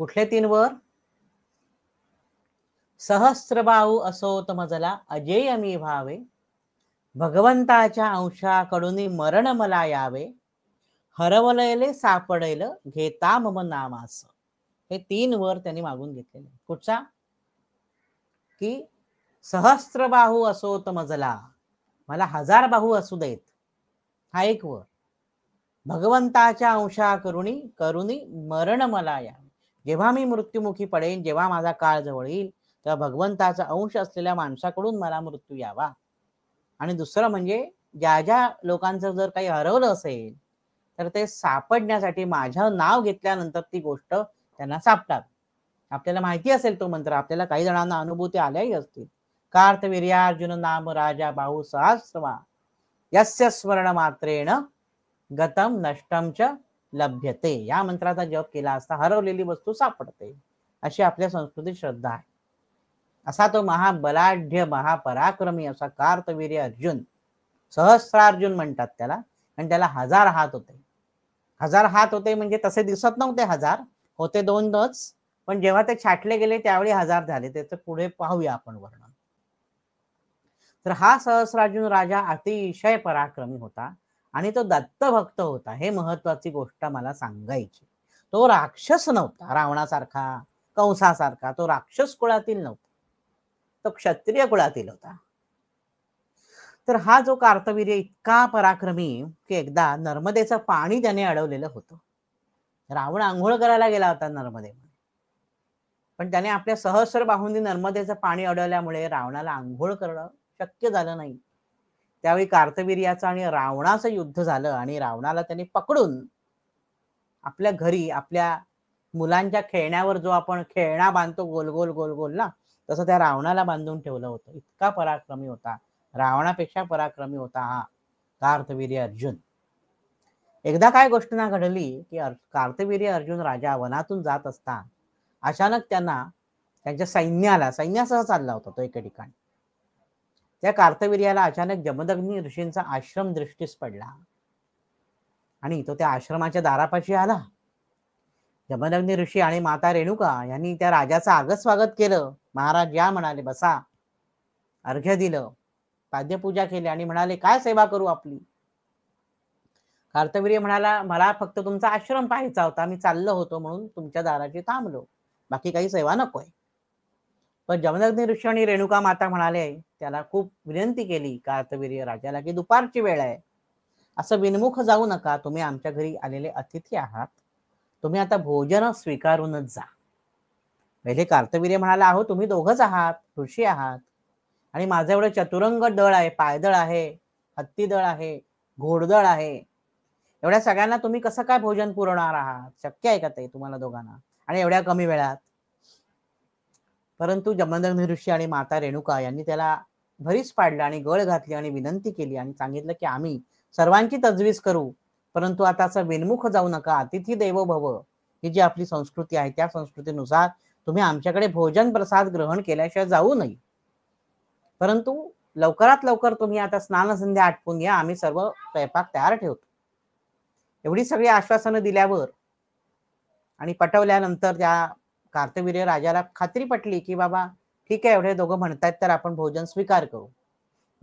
कुठले 3 वर? सहस्त्रबाहू असोत मजला अजेय मी भावे, भगवंताच्या अंशाकडून मरण मला यावे, हरवलेले सापडेल घेता मम नामास. हे 3 वर त्यांनी मागून घेतलेले. कुठचा? की सहस्त्रबाहू असोत मजला, मला 1000 बाहू असू देत, हा एक वर. भगवंताच्या अंशा करुणी मरण मला यावे, जेव्हा मी मृत्युमुखी पडेन, जेव्हा माझा काळ जवळ येईल तेव्हा भगवंताचा अंश असलेल्या माणसाकडून मला मृत्यू यावा. आणि दुसरं म्हणजे ज्या लोकांचं जर काही हरवलं असेल तर ते सापडण्यासाठी माझं नाव घेतल्यानंतर ती गोष्ट त्यांना सापडावी. आपल्याला माहिती असेल तो मंत्र, आपल्याला काही जणांना अनुभूती आल्याही असतील. कार्तवीर्यार्जुन नाम राजा बाहू सहस्रवा, यस्य स्वर्ण मात्रेण गतम नष्टम च लभ्यते. या मंत्राचा जप केला असता हरवलेली वस्तू सापडते, अशी आपल्या संस्कृतीत श्रद्धा आहे. असा तो महाबलाढ्य महापराक्रमी असा कार्तवीर्य अर्जुन, सहस्रार्जुन म्हणतात त्याला, आणि त्याला 1000 हात होते. 1000 हात होते म्हणजे तसे दिसत नव्हते 1000, होते 2च, पण जेव्हा ते छाटले गेले त्यावेळी 1000 झाले. त्याचं पुढे पाहूया आपण वर्णन. तर हा सहस्रार्जुन राजा अतिशय पराक्रमी होता आणि तो दत्तभक्त होता. हे महत्वाची गोष्ट मला सांगायची. तो राक्षस नव्हता, रावणासारखा कंसासारखा. तो राक्षस कुळातील नव्हता, तो क्षत्रिय कुळातील होता. तर हा जो कार्तवीर्य इतका पराक्रमी की एकदा नर्मदेचं पाणी त्याने अडवलेलं होतं. रावण आंघोळ करायला गेला होता नर्मदेमध्ये, पण त्याने आपल्या सहस्र बाहूंनी नर्मदेचं पाणी अडवल्यामुळे रावणाला आंघोळ करणं शक्य झालं नाही. त्यावेळी कार्तवीर्याचं आणि रावणाचं युद्ध झालं आणि रावणाला त्याने पकडून आपल्या घरी, आपल्या मुलांच्या खेळण्यावर जो आपण खेळणा बांधतो गोल गोल गोल गोल ना, तसं त्या रावणाला बांधून ठेवलं होतं. इतका पराक्रमी होता, रावणापेक्षा पराक्रमी होता हा कार्तवीर्य अर्जुन. एकदा काय गोष्ट ना घडली की कार्तवीर्य अर्जुन राजा वनातून जात असता अचानक त्यांच्या सैन्यासह चालला होता तो एका ठिकाणी. त्या कार्तवीर्याला अचानक जमदग्नी ऋषींचा आश्रम दृष्टीस पडला आणि तो त्या आश्रमाच्या दारापाशी आला. जमदग्नी ऋषी आणि माता रेणुका यांनी त्या राजाचं आगत स्वागत केलं. महाराज या म्हणाले, बसा. अर्घ्य दिलं, पाद्यपूजा केली आणि म्हणाले, काय सेवा करू आपली? कार्तवीर्य म्हणाला, मला फक्त तुमचा आश्रम पाहायचा होता, मी चाललो होतो म्हणून तुमच्या दाराची थांबलो, बाकी काही सेवा नकोय. पण जमदग्नी ऋषी आणि रेणुका माता म्हणाले, त्याला खूप विनंती केली कार्तवीर्य राजाला की दुपारची वेळ आहे, असं विनमुख जाऊ नका, तुम्ही आमच्या घरी आलेले अतिथी आहात, तुम्ही आता भोजन स्वीकारूनच जा. पहिले कार्तवीर्य म्हणाला, अहो तुम्ही दोघंच आहात, ऋषी आहात, आणि माझं एवढं चतुरंग दळ आहे, पायदळ आहे, हत्ती दळ आहे, घोडदळ आहे, एवढ्या सगळ्यांना तुम्ही कसं काय भोजन पुरवणार आहात? शक्य आहे का ते तुम्हाला दोघांना, आणि एवढ्या कमी वेळात? परंतु जमदग्नी ऋषी आणि माता रेणुका यांनी त्याला भरीस पाडलं आणि गळ घातली आणि विनंती केली आणि सांगितलं की आम्ही सर्वांची तजवीज करू, परंतु आता असं विनमुख जाऊ नका. अतिथी देवो भव ही जी आपली संस्कृती आहे त्या संस्कृतीनुसार तुम्ही आमच्याकडे भोजन प्रसाद ग्रहण केल्याशिवाय जाऊ नये. परंतु लवकरात लवकर तुम्ही आता स्नान संध्या आटपून या, आम्ही सर्व स्वयंपाक तयार ठेवतो. एवढी सगळी आश्वासनं दिल्यावर आणि पटवल्यानंतर त्या कार्तवीर्य राजाला खात्री पटली की बाबा ठीक आहे, एवढे दोघं म्हणतायत तर आपण भोजन स्वीकार करू.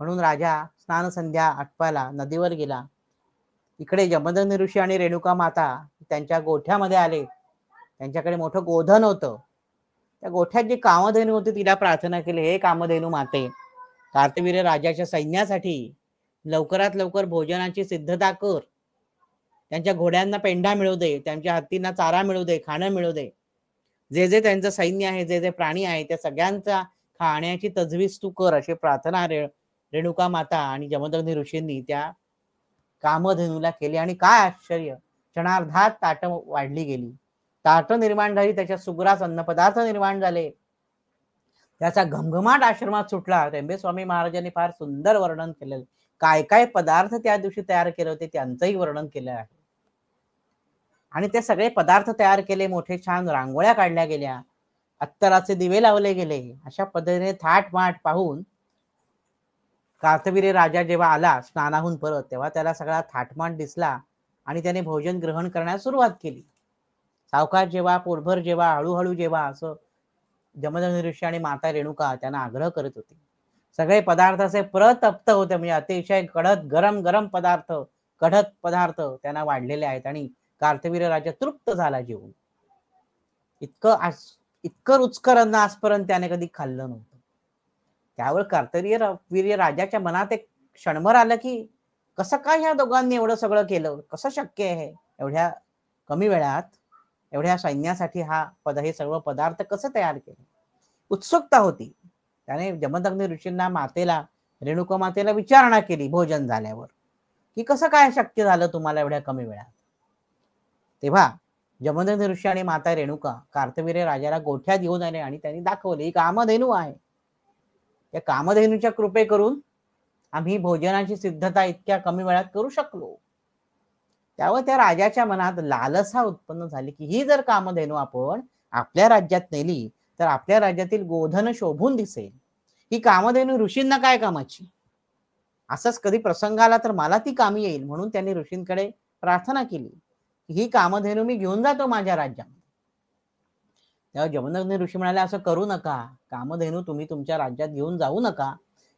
म्हणून राजा स्नान संध्या आटपायला नदीवर गेला. इकडे जमदग्नी ऋषी आणि रेणुका माता त्यांच्या गोठ्यामध्ये आले. त्यांच्याकडे मोठं गोधन होतं. त्या गोठ्यात जी कामधेनू होती तिला प्रार्थना केली, हे कामधेनू माते, कार्तवीर्य राजाच्या सैन्यासाठी लवकरात लवकर भोजनाची सिद्धता कर. त्यांच्या घोड्यांना पेंढा मिळू दे, त्यांच्या हत्तींना चारा मिळू दे, खाणं मिळू दे. जे जे त्यांचं सैन्य आहे, जे जे प्राणी आहे, त्या सगळ्यांचा खाण्याची तजवीज तू कर, अशी प्रार्थना रेणुका माता आणि जमदग्नी ऋषींनी त्या कामधेनूला केली. आणि काय आश्चर्य, क्षणार्धात ताट वाढली गेली, ताट निर्माण झाली, त्याच्या सुग्रास अन्न पदार्थ निर्माण झाले. त्याचा घमघमाट आश्रमात सुटला. रेंबे स्वामी महाराजांनी फार सुंदर वर्णन केलेलं, काय काय पदार्थ त्या दिवशी तयार केले होते त्यांचंही वर्णन केलं आहे. आणि ते सगळे पदार्थ तयार केले, मोठे छान रांगोळ्या काढल्या गेल्या, अत्तराचे दिवे लावले गेले. अशा पद्धतीने थाटमाट पाहून कार्तवीर्य राजा जेव्हा आला स्नानाहून परत, तेव्हा त्याला सगळा थाटमाट दिसला आणि त्याने भोजन ग्रहण करण्यास सुरुवात केली. सावकाश जेव्हा, पोटभर जेव्हा, हळूहळू जेव्हा, असं जमदग्नी ऋषी आणि माता रेणुका त्यांना आग्रह करत होते. सगळे पदार्थ असे प्रतप्त होते, म्हणजे अतिशय कडक गरम गरम पदार्थ, कढत पदार्थ त्यांना वाढलेले आहेत. आणि कार्तवीर्य राजा तृप्त झाला जेवून. इतकं रुचकर अन्न आजपर्यंत त्याने कधी खाल्लं नव्हतं. त्यावर कार्तवीर्य राजाच्या मनात एक क्षणभर आलं की कसं काय ह्या दोघांनी एवढं सगळं केलं, कसं शक्य आहे एवढ्या कमी वेळात, एवढ्या सैन्यासाठी हे सर्व पदार्थ कसं तयार केले. उत्सुकता होती. त्याने जमदग्नी ऋषींना, मातेला, रेणुका मातेला विचारणा केली भोजन झाल्यावर की कसं काय शक्य झालं तुम्हाला एवढ्या कमी वेळात. तेव्हा जमदग्नी ऋषी आणि माता रेणुका कार्तवीर्य राजाला गोठ्यात घेऊन आले आणि त्यांनी दाखवले, ही कामधेनू आहे, त्या कामधेनूच्या कृपे करून आम्ही भोजनाची सिद्धता इतक्या कमी वेळात करू शकलो. त्यावर त्या राजाच्या मनात लालसा उत्पन्न झाली की ही जर कामधेनू आपण आपल्या राज्यात नेली तर आपल्या राज्यातील गोधन शोभून दिसेल. ही कामधेनू ऋषींना काय कामाची, असंच कधी प्रसंग आला तर मला ती कामी येईल. म्हणून त्यांनी ऋषींकडे प्रार्थना केली, ही कामधेनू मी घेऊन जातो माझ्या राज्यात. तेव्हा जमदग्नी ऋषी म्हणाले, असं करू नका, कामधेनू तुम्ही तुमच्या राज्यात घेऊन जाऊ नका,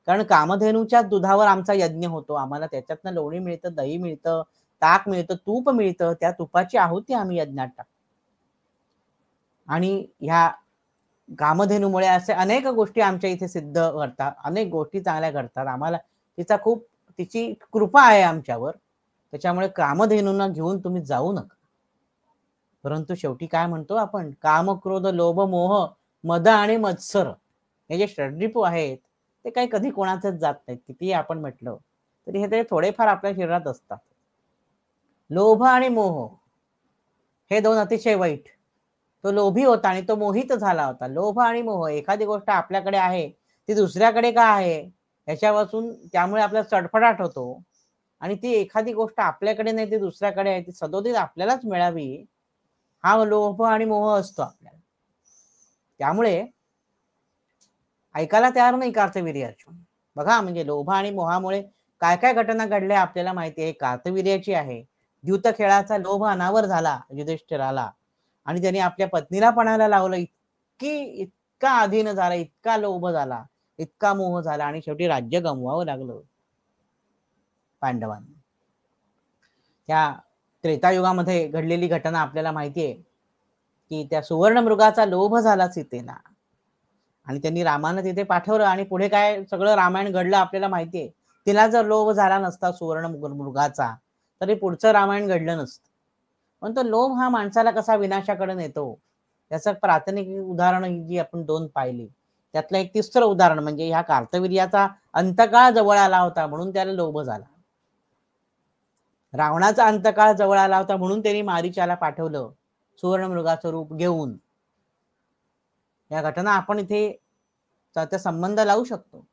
कारण कामधेनूच्या दुधावर आमचा यज्ञ होतो, आम्हाला त्याच्यातनं लोणी मिळतं, दही मिळतं, ताक मिळतं, तूप मिळतं, त्या तुपाची आहुती आम्ही यज्ञात टाकतो. आणि ह्या कामधेनूमुळे असे अनेक गोष्टी आमच्या इथे सिद्ध घडतात, अनेक गोष्टी चांगल्या घडतात, आम्हाला तिची कृपा आहे आमच्यावर, त्याच्यामुळे कामधेनूंना घेऊन तुम्ही जाऊ नका. परंतु शेवटी काय म्हणतो आपण, काम, क्रोध, लोभ, मोह, मद आणि मत्सर हे जे षड्रिपू आहेत ते काही कधी कोणाचेच जात नाहीत. कितीही आपण म्हटलं तरी हे थोडेफार आपल्या शरीरात असतात. लोभ आणि मोह हे दोन अतिशय वाईट. तो लोभी होता आणि तो मोहित झाला होता. लोभ आणि मोह, एखादी गोष्ट आपल्याकडे आहे ती दुसऱ्याकडे का आहे ह्याच्यापासून, त्यामुळे आपल्याला चडफडाट होतो. आणि ती एखादी गोष्ट आपल्याकडे नाही ती दुसऱ्याकडे आहे, ती सदोदित आपल्यालाच मिळावी, हा लोभ आणि मोह असतो आपल्याला. त्यामुळे ऐकायला तयार नाही कार्तवीर्य अर्जुन. बघा, म्हणजे लोभ आणि मोहामुळे काय काय घटना घडल्या आपल्याला माहिती आहे. कार्तवीर्याची आहे, द्यूत खेळाचा लोभ अनावर झाला युधिष्ठिराला आणि त्यांनी आपल्या पत्नीला पणाला लावलं. इतका अधीन झाला, इतका लोभ झाला, इतका मोह झाला आणि शेवटी राज्य गमवावं लागलं पांडवांना. त्या त्रेतायुगामध्ये घडलेली घटना आपल्याला माहिती आहे की त्या सुवर्ण मृगाचा लोभ झाला सीतेला आणि त्यांनी रामानं तिथे पाठवलं आणि पुढे काय सगळं रामायण घडलं आपल्याला माहिती आहे. तिला जर लोभ झाला नसता सुवर्ण मृगाचा तरी पुढचं रामायण घडलं नसतं. पण तो लोभ हा माणसाला कसा विनाशाकडे नेतो त्याचं प्राथमिक उदाहरण जी आपण 2 पाहिली त्यातलं एक तिसरं उदाहरण म्हणजे ह्या कार्तवीर्याचा अंतकाळ जवळ आला होता म्हणून त्याला लोभ झाला. रावणाचा अंतकाळ जवळ आला होता म्हणून त्यांनी मारीचाला पाठवलं सुवर्ण मृगाचं रूप घेऊन. या घटना आपण इथे त्याचा संबंध लावू शकतो.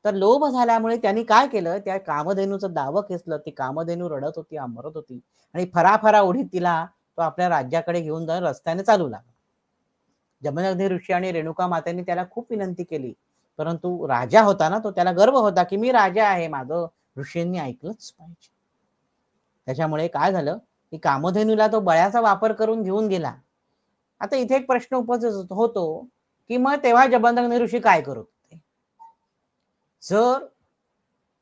तर लोभ झाल्यामुळे त्यांनी काय केलं, त्या कामधेनूचं दावं खेचलं. ती कामधेनू रडत होती, अंबरत होती आणि फराफरा उडीत तिला तो आपल्या राज्याकडे घेऊन जाऊन रस्त्याने चालू लागला. जमदग्नी ऋषी आणि रेणुका मातेने त्याला खूप विनंती केली, परंतु राजा होता ना तो, त्याला गर्व होता की मी राजा आहे, माझं ऋषींनी ऐकलंच पाहिजे. त्याच्यामुळे काय झालं की कामधेनूला तो बळाचा वापर करून घेऊन गेला. आता इथे एक प्रश्न उपस्थित होतो की मग तेव्हा जमदग्नी ऋषी काय करत होते. जर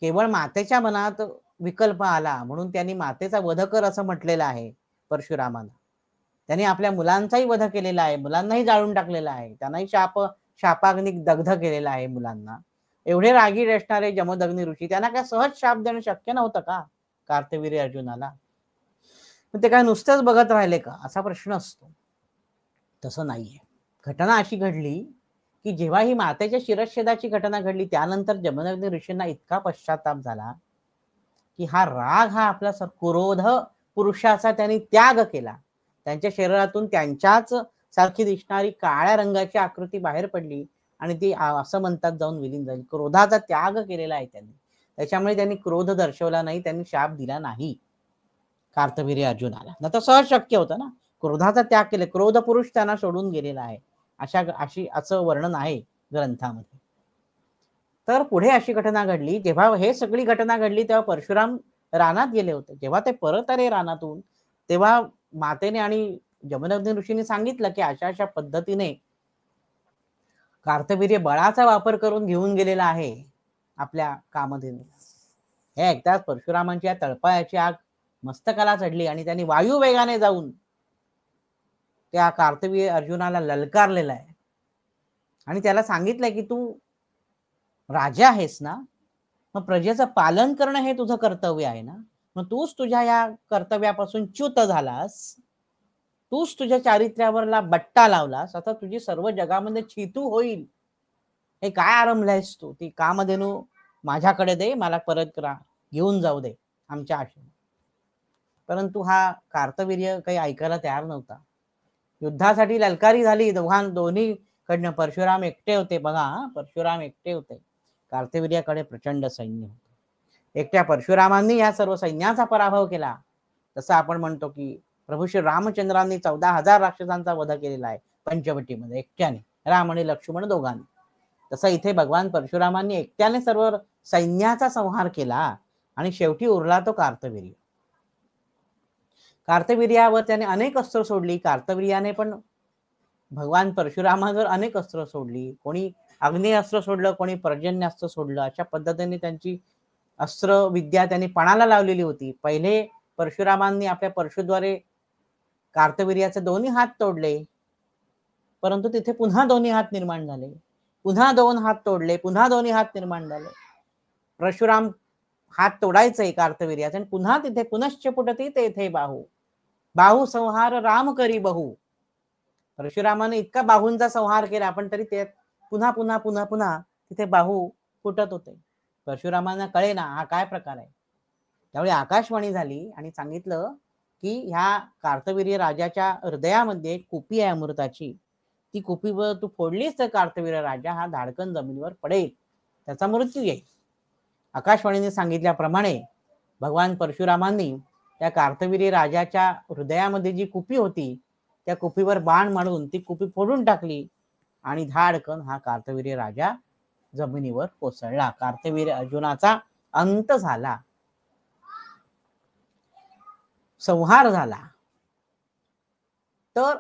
केवळ मातेच्या मनात विकल्प आला म्हणून त्यांनी मातेचा वध कर असं म्हटलेलं आहे परशुरामाला. त्यांनी आपल्या मुलांचाही वध केलेला आहे, मुलांनाही जाळून टाकलेला आहे, त्यांनाही शापाग्नी दग्ध केलेला आहे मुलांना. एवढे रागीट असणारे जमदग्नी ऋषी त्यांना काय सहज शाप देणं शक्य नव्हतं का कार्तवीर्य अर्जुनाला. ते काय नुसतंच बघत राहिले का असा प्रश्न असतो. तसं नाहीये. घटना अशी घडली की जेव्हा ही मातेच्या शिरच्छेदाची घटना घडली त्यानंतर जमदग्नी ऋषींना इतका पश्चाताप झाला की हा राग हा आपला क्रोध पुरुषाचा त्यांनी त्याग केला. त्यांच्या शरीरातून त्यांच्याच सारखी दिसणारी काळ्या रंगाची आकृती बाहेर पडली आणि ती असं म्हणतात जाऊन विलीन झाली. क्रोधाचा त्याग केलेला आहे त्यांनी. त्याच्यामुळे त्यांनी क्रोध दर्शवला नाही, त्यांनी शाप दिला नाही कार्तवीर्य अर्जुनाला. ना तर सहज शक्य होतं ना, क्रोधाचा त्याग केले, क्रोध पुरुष त्यांना सोडून गेलेला आहे असं वर्णन आहे ग्रंथामध्ये. तर पुढे अशी घटना घडली, जेव्हा हे सगळी घटना घडली तेव्हा परशुराम रानात गेले होते. जेव्हा ते परत आले रानातून तेव्हा मातेने आणि जमदग्नी ऋषीने सांगितलं की अशा अशा पद्धतीने कार्तवीर्य बळाचा वापर करून घेऊन गेलेला आहे आपल्या कामधेनूला. हे ऐकताच परशुरामांच्या तळपायाची आग मस्तकाला चढली आणि त्यांनी वायू वेगाने जाऊन त्या कार्तवीर्य अर्जुनाला ललकारलेला आहे आणि त्याला सांगितलंय की तू राजा आहेस ना, मग प्रजेचं पालन करणं हे तुझं कर्तव्य आहे ना, मग तूच तुझ्या या कर्तव्यापासून च्युत झालास, तूच तुझ्या चारित्र्यावरला बट्टा लावलास, आता तुझी सर्व जगामध्ये चितू होईल. हे काय आरंभलायस तू, ती कामधेनू माझ्याकडे दे, मला परत घेऊन जाऊ दे आमच्या आश्रमात. परंतु हा कार्तवीर्य काही ऐकायला तयार नव्हता. युद्धासाठी ललकारी झाली दोन्हीकडनं. परशुराम एकटे होते बघा, परशुराम एकटे होते, कार्तवीर्याकडे प्रचंड सैन्य होते. एकट्या परशुरामांनी या सर्व सैन्याचा पराभव केला. तसं आपण म्हणतो की प्रभू श्री रामचंद्रांनी 14,000 राक्षसांचा वध केलेला आहे पंचवटीमध्ये एकट्याने, राम आणि लक्ष्मण दोघांनी. तसं इथे भगवान परशुरामांनी एकट्याने सर्व सैन्याचा संहार केला आणि शेवटी उरला तो कार्तवीर्य. कार्तवीर्यावर त्याने अनेक अस्त्र सोडली. कार्तवीर्याने पण भगवान परशुरामावर अनेक अस्त्र सोडली. कोणी अग्निअस्त्र सोडलं, कोणी पर्जन्यास्त्र सोडलं. अशा पद्धतीने त्यांची अस्त्र विद्या त्यांनी पणाला लावलेली होती. पहिले परशुरामांनी आपल्या परशुद्वारे कार्तवीर्याचे दोन्ही हात तोडले, परंतु तिथे पुन्हा दोन्ही हात निर्माण झाले, पुन्हा 2 हात तोडले, पुन्हा दोन्ही हात निर्माण झाले. परशुराम हात तोडायचे कार्तवीर्याचे आणि पुन्हा तिथे पुनश्च पुटती तेथे बाहू, बाहू संहार राम करी बहु. परशुरामाने इतका बाहूंचा संहार केला पण तरी ते पुन्हा पुन्हा पुन्हा पुन्हा तिथे बाहू फुटत होते. परशुरामांना कळे ना हा काय प्रकार आहे. त्यावेळी आकाशवाणी झाली आणि सांगितलं की ह्या कार्तवीर्य राजाच्या हृदयामध्ये कुपी आहे अमृताची, ती कुपीवर तू फोडलीस तर कार्तवीर्य राजा हा धाडकन जमिनीवर पडेल, त्याचा मृत्यू येईल. आकाशवाणीने सांगितल्याप्रमाणे भगवान परशुरामांनी त्या कार्तवीर्य राजाच्या हृदयामध्ये जी कुपी होती त्या कुपीवर बाण मारून ती कुपी फोडून टाकली आणि धाडकन हा कार्तवीर्य राजा जमिनीवर कोसळला. कार्तवीर्य अर्जुनाचा अंत झाला, संहार झाला. तर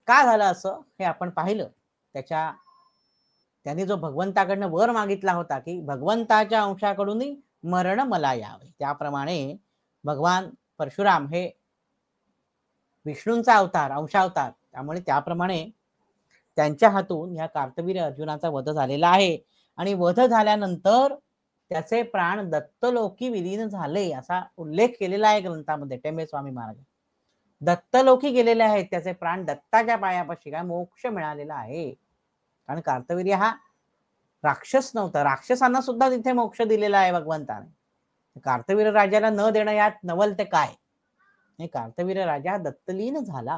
का झालं असं हे आपण पाहिलं. त्यांनी जो भगवंताकडनं वर मागितला होता की भगवंताच्या अंशाकडून मरण मला यावे, त्याप्रमाणे भगवान परशुराम हे विष्णूंचा अवतार, अंशावतार, त्यामुळे त्याप्रमाणे त्यांच्या हातून या कार्तवीर्य अर्जुनाचा वध झालेला आहे. आणि वध झाल्यानंतर त्याचे प्राण दत्तलोकी विलीन झाले असा उल्लेख केलेला आहे ग्रंथामध्ये. टेंबे स्वामी महाराज दत्तलोकी गेलेले आहेत, त्याचे प्राण दत्ताच्या पायापाशी काय मोक्ष मिळालेला आहे. कारण कार्तवीर्य हा राक्षस नव्हता, राक्षसांना सुद्धा तिथे मोक्ष दिलेला आहे भगवंताने. कार्तवीर्य राजाला न देणं यात नवल ते काय. कार्तवीर्य राजा दत्तलीन झाला.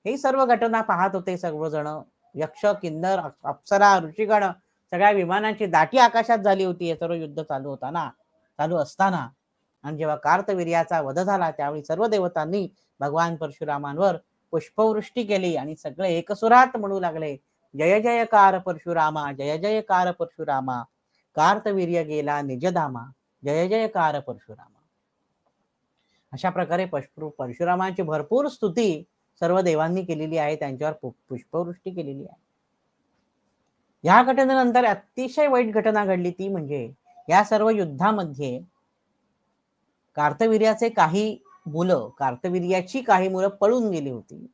हे सर्व घटना पाहत होते सर्वजण. यक्ष, किन्नर, अप्सरा, ऋषीगण, सगळ्या विमानांची दाटी आकाशात झाली होती. हे सर्व युद्ध चालू असताना आणि जेव्हा कार्तवीर्याचा वध झाला त्यावेळी सर्व देवतांनी भगवान परशुरामांवर पुष्पवृष्टी केली आणि सगळे एकसुरात म्हणू लागले, जय जयकार परशुरामा, जय जयकार परशुरामा, कार्तवीर्य गेला निजधामा, जय जयकार परशुरामा. अशा प्रकारे परशुरामांची भरपूर स्तुती सर्व देवांनी केलेली आहे, त्यांच्यावर पुष्पवृष्टी केलेली आहे. या घटनेनंतर अतिशय वाईट घटना घडली, ती म्हणजे या सर्व युद्धामध्ये कार्तवीर्याची काही मुलं पळून गेली होती.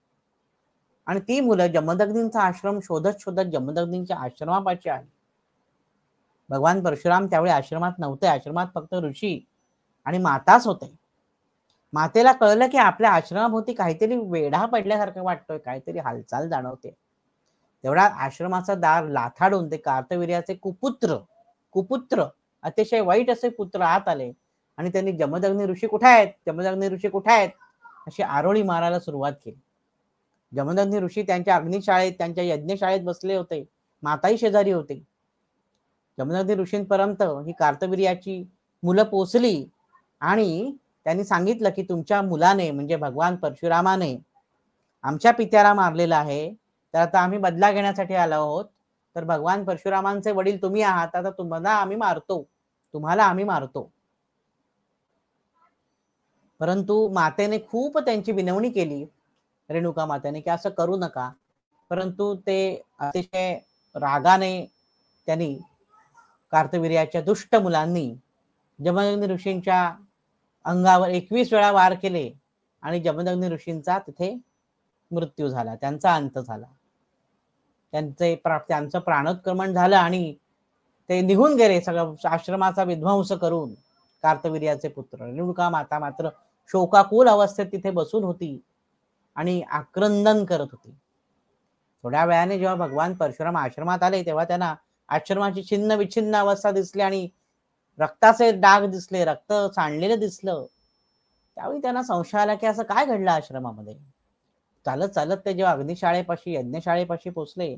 आणि ती मुलं जमदग्नींचा आश्रम शोधत जमदग्नींच्या आश्रमापाशी आली. भगवान परशुराम त्यावेळी आश्रमात नव्हते. आश्रमात फक्त ऋषी आणि माताच होते. मातेला कळलं की आपल्या आश्रमाभोवती काहीतरी वेढा पडल्यासारखं वाटतोय, काहीतरी हालचाल जाणवते. तेवढा आश्रमाचं दार लाथाडून ते कार्तवीर्याचे कुपुत्र अतिशय वाईट असे पुत्र आत आले आणि त्यांनी जमदग्नी ऋषी कुठे आहेत अशी आरोळी मारायला सुरुवात केली. जमदग्नी ऋषी त्यांच्या अग्निशाळेत, त्यांच्या यज्ञशाळेत बसले होते. माताही शेजारी होते. जमदग्नी ऋषींपर्यंत ही कार्तवीर्याची मुलं पोचली आणि त्यांनी सांगितलं की तुमच्या मुलाने म्हणजे भगवान परशुरामाने आमच्या पित्याला मारलेलं आहे, तर आता आम्ही बदला घेण्यासाठी आलो आहोत. तर भगवान परशुरामांचे वडील तुम्ही आहात, आता तुम्हाला आम्ही मारतो. परंतु मातेने खूप त्यांची विनवणी केली, रेणुका मातेने, की असं करू नका. परंतु ते अतिशय रागाने त्यांनी कार्तवीर्याच्या दुष्ट मुलांनी जमदग्नी ऋषींच्या अंगावर 21 वेळा वार केले आणि जमदग्नी ऋषींचा तिथे मृत्यू झाला, त्यांचा अंत झाला. त्यांचं प्राणोत्क्रमण झालं आणि ते निघून गेले सगळं आश्रमाचा विध्वंस करून. कार्तवीर्याचे पुत्र रेणुका माता मात्र शोकाकुल अवस्थेत तिथे बसून होती आणि आक्रंदन करत होती. थोड्या वेळाने जेव्हा भगवान परशुराम आश्रमात आले तेव्हा त्यांना आश्रमाची छिन्न विच्छिन्न अवस्था दिसली आणि रक्ताचे डाग दिसले, रक्त सांडलेलं दिसलं. त्यावेळी त्यांना संशय आला की असं काय घडलं आश्रमामध्ये. चालत चालत ते जेव्हा अग्निशाळेपाशी यज्ञशाळेपाशी पोचले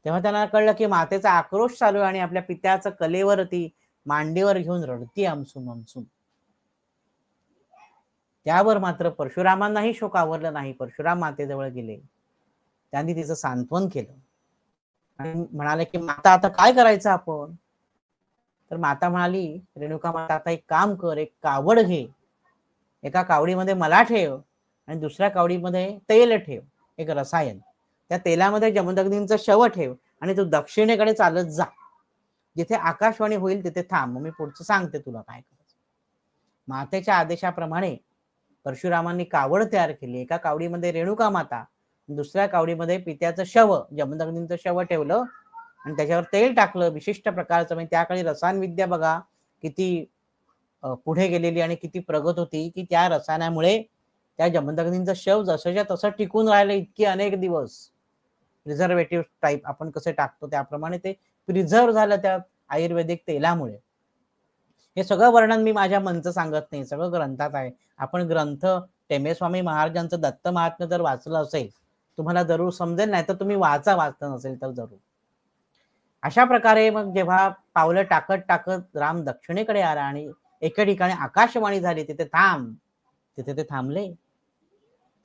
तेव्हा त्यांना कळलं की मातेचा आक्रोश चालू आहे आणि आपल्या पित्याचं कलेवर ती मांडीवर घेऊन रडती आमसून. त्यावर मात्र परशुरामांनाही शोक आवरलं नाही. परशुराम मातेजवळ गेले, त्यांनी तिचं सांत्वन केलं आणि म्हणाले की माता आता काय करायचं आपण. तर माता म्हणाली, रेणुका माता आता एक काम कर, एक कावड घे, एका कावडीमध्ये मला ठेव आणि दुसऱ्या कावडीमध्ये तेल ठेव, एक रसायन. त्या तेलामध्ये जमदग्नींचं शव ठेव आणि तू दक्षिणेकडे चालत जा, जिथे आकाशवाणी होईल तिथे थांब, मी पुढचं सांगते तुला काय करायचं. मातेच्या आदेशाप्रमाणे परशुरामांनी कावड तयार केली. एका कावडीमध्ये रेणुका माता, दुसऱ्या कावडीमध्ये पित्याचं शव, जमदग्नींचं शव ठेवलं आणि त्याच्यावर तेल टाकलं विशिष्ट प्रकारचं. म्हणजे त्याकाळी रसायन विद्या बघा किती पुढे गेलेली आणि किती प्रगत होती, की त्या रसायनामुळे त्या जमदग्नींचं शव जसंच्या तसं टिकून राहिलं इतके अनेक दिवस. प्रिझर्वेटिव्ह टाईप आपण कसे टाकतो त्याप्रमाणे ते प्रिझर्व झालं त्या आयुर्वेदिक तेलामुळे. हे सगळं वर्णन मी माझ्या मनचं सांगत नाही, सगळं ग्रंथात आहे. आपण ग्रंथ टेंबेस्वामी महाराजांचं दत्त महात्म्य जर वाचलं असेल तुम्हाला जरूर समजेल, नाही तर तुम्ही वाचलं नसेल तर जरूर. अशा प्रकारे मग जेव्हा पावलं टाकत राम दक्षिणेकडे आला आणि एके ठिकाणी आकाशवाणी झाली, तिथे ते थांबले.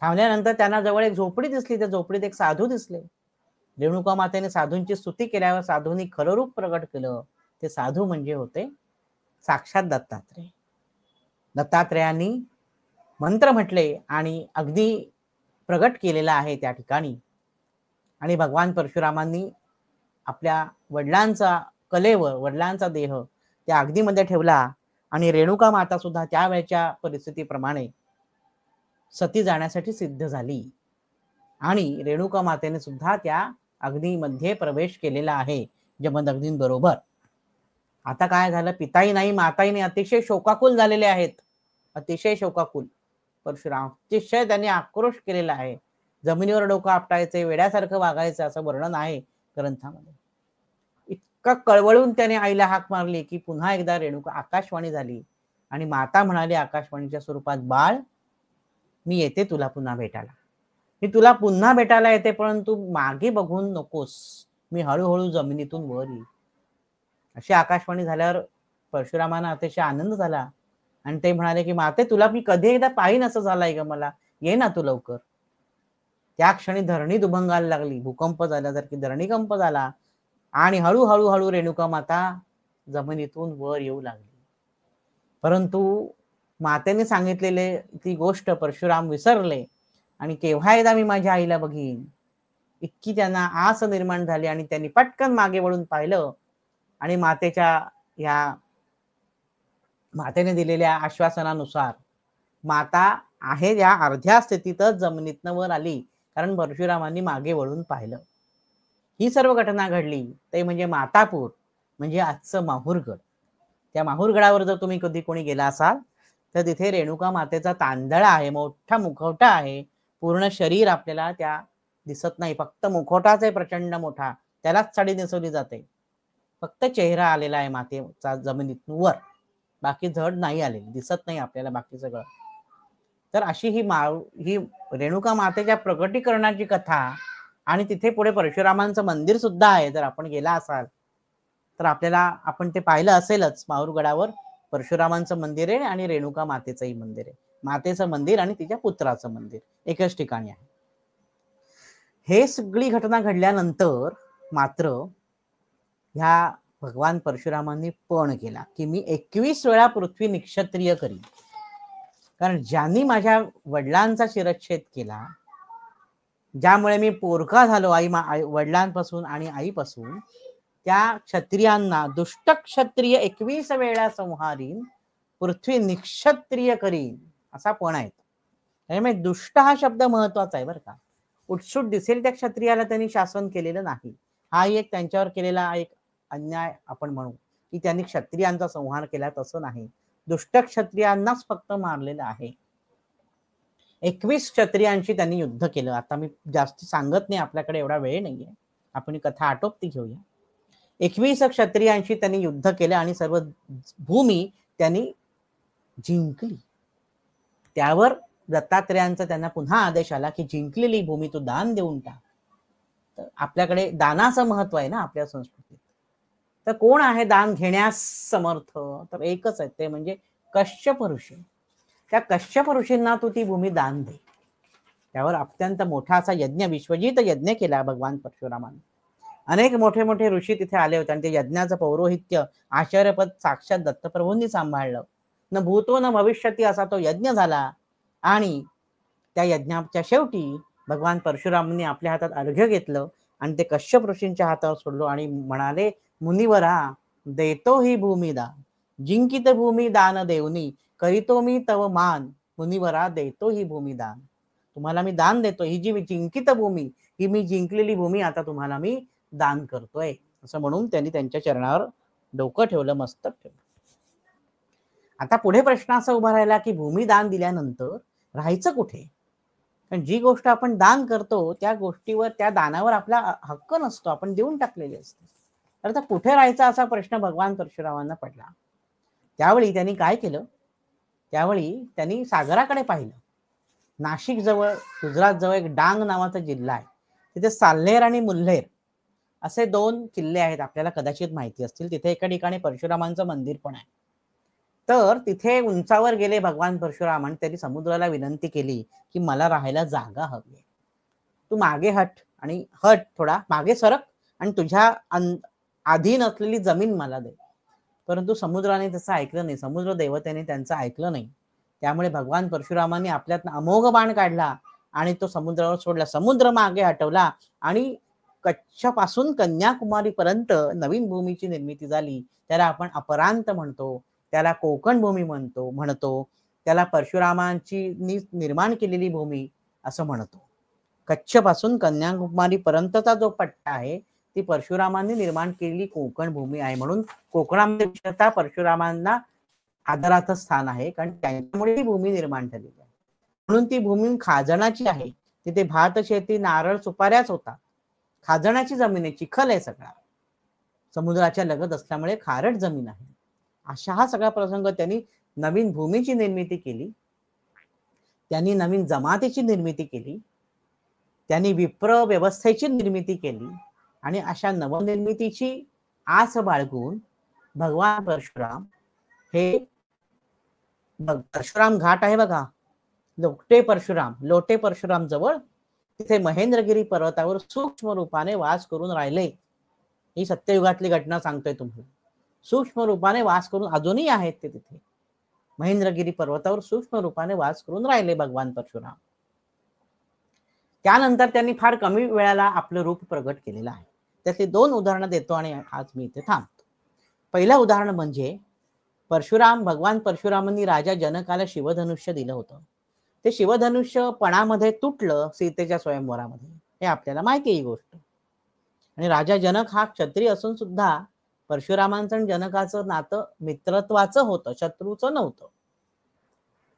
थांबल्यानंतर त्यांना जवळ एक झोपडी दिसली. त्या झोपडीत एक साधू दिसले. रेणुका मातेने साधूंची स्तुती केल्यावर साधूंनी खरं रूप प्रगट केलं. ते साधू म्हणजे होते साक्षात दत्तात्रेयांनी मंत्र म्हटले आणि अगदी प्रगट केलेला आहे त्या ठिकाणी. आणि भगवान परशुरामांनी आपल्या वडिलांचा कलेवर वडिलांचा देह त्या अग्नीमध्ये ठेवला आणि रेणुका माता सुद्धा त्यावेळच्या परिस्थितीप्रमाणे सती जाण्यासाठी सिद्ध झाली आणि रेणुका मातेने सुद्धा त्या अग्नीमध्ये प्रवेश केलेला आहे जमदग्नींबरोबर. आता काय झालं, पिताही नाही माताही नाही, अतिशय शोकाकुल झालेले आहेत, अतिशय शोकाकुल. परशुराम अतिशय त्यांनी आक्रोश केलेला आहे. जमिनीवर डोकं आपटायचे, वेड्यासारखं वागायचं असं वर्णन आहे ग्रंथामध्ये. इतका कळवळून त्याने आईला हाक मारली की पुन्हा एकदा रेणुका आकाशवाणी झाली आणि माता म्हणाली आकाशवाणीच्या स्वरूपात, बाळ मी येते तुला पुन्हा भेटायला, मी तुला पुन्हा भेटायला येते, परंतु मागे बघून नकोस, मी हळूहळू जमिनीतून वर येईल. अशी आकाशवाणी झाल्यावर परशुरामांना अतिशय आनंद झाला आणि ते म्हणाले की माते तुला मी कधी एकदा पाहिन असं झालंय ग मला, ये ना तू लवकर. त्या क्षणी धरणी दुभंगायला लागली, भूकंप झाल्यासारखी धरणीकंप झाला आणि हळूहळू हळू रेणुका माता जमिनीतून वर येऊ लागली. परंतु मातेने सांगितलेले ती गोष्ट परशुराम विसरले आणि केव्हा एकदा मी माझ्या आईला बघीन इतकी त्यांना आस निर्माण झाली आणि त्यांनी पटकन मागे वळून पाहिलं आणि मातेने दिलेल्या आश्वासनानुसार माता आहे या अर्ध्या स्थितीतच जमिनीतनं वर आली, कारण परशुरामांनी मागे वळून पाहिलं. ही सर्व घटना घडली ते म्हणजे मातापूर, म्हणजे आजचं माहूरगड. त्या माहूरगडावर जर तुम्ही कधी कोणी गेला असाल तर तिथे रेणुका मातेचा तांदळा आहे, मोठा मुखवटा आहे, पूर्ण शरीर आपल्याला त्या दिसत नाही, फक्त मुखवटाच आहे प्रचंड मोठा, त्यालाच साडी नेसवली जाते, फक्त चेहरा आलेला आहे मातेचा जमिनीतून वर, बाकी झड नाही आलेली, दिसत नाही आपल्याला बाकी सगळं. तर अशी ही रेणुका मातेच्या प्रकटीकरणाची कथा आणि तिथे पुढे परशुरामांचं मंदिर सुद्धा आहे. जर आपण गेला असाल तर आपल्याला आपण ते पाहिलं असेलच, माहूरगडावर परशुरामांचं मंदिर आहे आणि रेणुका मातेचंही मंदिर आहे, मातेचं मंदिर आणि तिच्या पुत्राचं मंदिर एकाच ठिकाणी आहे. हे सगळी घटना घडल्यानंतर मात्र ह्या भगवान परशुरामांनी पण केला की मी 21 वेळा पृथ्वी निक्षत्रिय करीन, कारण ज्यांनी माझ्या वडिलांचा शिरच्छेद केला, ज्यामुळे मी पोरका झालो वडिलांपासून आणि आईपासून, त्या क्षत्रियांना दुष्ट क्षत्रिय 21 वेळा संहारीन, पृथ्वी निक्षत्रिय करीन, असा पण आहे. त्यामुळे दुष्ट हा शब्द महत्वाचा आहे बरं का. उठसूट दिसेल त्या क्षत्रियाला त्यांनी शासन केलेलं नाही, हा एक त्यांच्यावर केलेला एक अन्याय आपण म्हणू की त्यांनी क्षत्रियांचा संहार केला, तसं नाही, दुष्ट क्षत्रियांनाच फक्त मारलेलं आहे. 21 क्षत्रियांशी त्यांनी युद्ध केलं. आता मी जास्त सांगत नाही, आपल्याकडे एवढा वेळ नाहीये, आपण कथा आटोपती घेऊया. 21 क्षत्रियांशी त्यांनी युद्ध केलं आणि सर्व भूमी त्यांनी जिंकली. त्यावर दत्तात्रेयांचा त्यांना पुन्हा आदेश आला की जिंकलेली भूमी तू दान देऊन टाक. तर आपल्याकडे दानाचं महत्व आहे ना आपल्या संस्कृतीत. तर कोण आहे दान घेण्यास समर्थ, तर एकच आहे, ते म्हणजे कश्यप ऋषी. त्या कश्यप ऋषींना तू ती भूमी दान दे. त्यावर अत्यंत मोठा असा यज्ञ, विश्वजित यज्ञ केला भगवान परशुरामांनी. अनेक मोठे मोठे ऋषी तिथे आले होते आणि ते यज्ञाचं पौरोहित्य आचार्यपद साक्षात दत्तप्रभूंनी सांभाळलं. न भूतो न भविष्यती असा तो यज्ञ झाला आणि त्या यज्ञाच्या शेवटी भगवान परशुरामांनी आपल्या हातात अर्घ्य घेतलं आणि ते कश्यप ऋषींच्या हातावर सोडलो आणि म्हणाले, मुनिवरा देतो ही भूमी दान, जिंकित भूमी दान देवनी, करीतो मी तव मान, मुनिवरा देतो ही भूमी दान. तुम्हाला मी दान देतो, ही जी जिंकित भूमी, ही मी जिंकलेली भूमी आता तुम्हाला मी दान करतोय, असं म्हणून त्यांनी त्यांच्या चरणावर डोकं ठेवलं, मस्तक ठेवलं. आता पुढे प्रश्न असा उभा राहिला की भूमी दान दिल्यानंतर राहायचं कुठे? कारण जी गोष्ट आपण दान करतो त्या गोष्टीवर, त्या दानावर आपला हक्क नसतो, आपण देऊन टाकलेले असते. तर आता कुठे राहायचा असा प्रश्न भगवान परशुरामांना पडला. त्यावेळी त्यांनी काय केलं, त्यावेळी त्यांनी सागराकडे पाहिलं. नाशिक जवळ, गुजरात जवळ एक डांग नावाचा जिल्हा आहे, तिथे साल्हेर आणि मुल्हेर असे 2 किल्ले आहेत, आपल्याला कदाचित माहिती असतील. तिथे एका ठिकाणी परशुरामांचं मंदिर पण आहे. तर तिथे उंचावर गेले भगवान परशुराम आणि त्यांनी समुद्राला विनंती केली की मला राहायला जागा हवी, तू मागे हट थोडा मागे सरक आणि तुझ्या अधीन असलेली जमीन मला दे. परंतु समुद्राने तसं ऐकलं नाही, समुद्र देवतेने त्यांचं ऐकलं नाही. त्यामुळे भगवान परशुरामांनी आपल्यात अमोघ बाण काढला आणि तो समुद्रावर सोडला. समुद्र मागे हटवला आणि कच्छपासून कन्याकुमारी पर्यंत नवीन भूमीची निर्मिती झाली. त्याला आपण अपरांत म्हणतो, त्याला कोकण भूमी म्हणतो, त्याला परशुरामांची निर्माण केलेली भूमी असं म्हणतो. कच्छपासून कन्याकुमारी पर्यंतचा जो पट्टा आहे ती परशुरामांनी निर्माण केलेली कोकण भूमी आहे. म्हणून कोकणामध्ये विशेषतः परशुरामांना आदराचं स्थान आहे, कारण त्यांच्यामुळे ही भूमी निर्माण झालेली आहे. म्हणून ती भूमी खाजणाची आहे. तिथे भात शेती, नारळ, सुपाऱ्याच होता. खाजणाची जमीन आहे, चिखल आहे सगळा, समुद्राच्या लगत असल्यामुळे खारट जमीन आहे. अशा हा सगळा प्रसंग त्यांनी नवीन भूमीची निर्मिती केली, त्यांनी नवीन जमातीची निर्मिती केली, त्यांनी विप्र व्यवस्थेची निर्मिती केली आणि अशा नवनिर्मितीची आस बाळगून भगवान परशुराम हे परशुराम घाट आहे बघा, लोटे परशुराम जवळ, तिथे महेंद्रगिरी पर्वतावर सूक्ष्म रूपाने वास करून राहिले. ही सत्ययुगातली घटना सांगतोय तुम्हाला. सूक्ष्म रूपाने वास करून अजूनही आहेत ते तिथे महेंद्रगिरी पर्वतावर सूक्ष्म रूपाने वास करून राहिले भगवान परशुराम. त्यानंतर त्यांनी फार कमी वेळाला आपलं रूप प्रगट केलेलं आहे. त्यातली 2 उदाहरणं देतो आणि आज मी इथे थांबतो. पहिलं उदाहरण म्हणजे भगवान परशुरामांनी राजा जनकाला शिवधनुष्य दिलं होतं. ते शिवधनुष्य पणामध्ये तुटलं सीतेच्या स्वयंवरामध्ये, हे आपल्याला माहिती आहे ही गोष्ट. आणि राजा जनक हा क्षत्रिय असून सुद्धा परशुरामांचं आणि जनकाचं नातं मित्रत्वाचं होतं, शत्रूचं नव्हतं.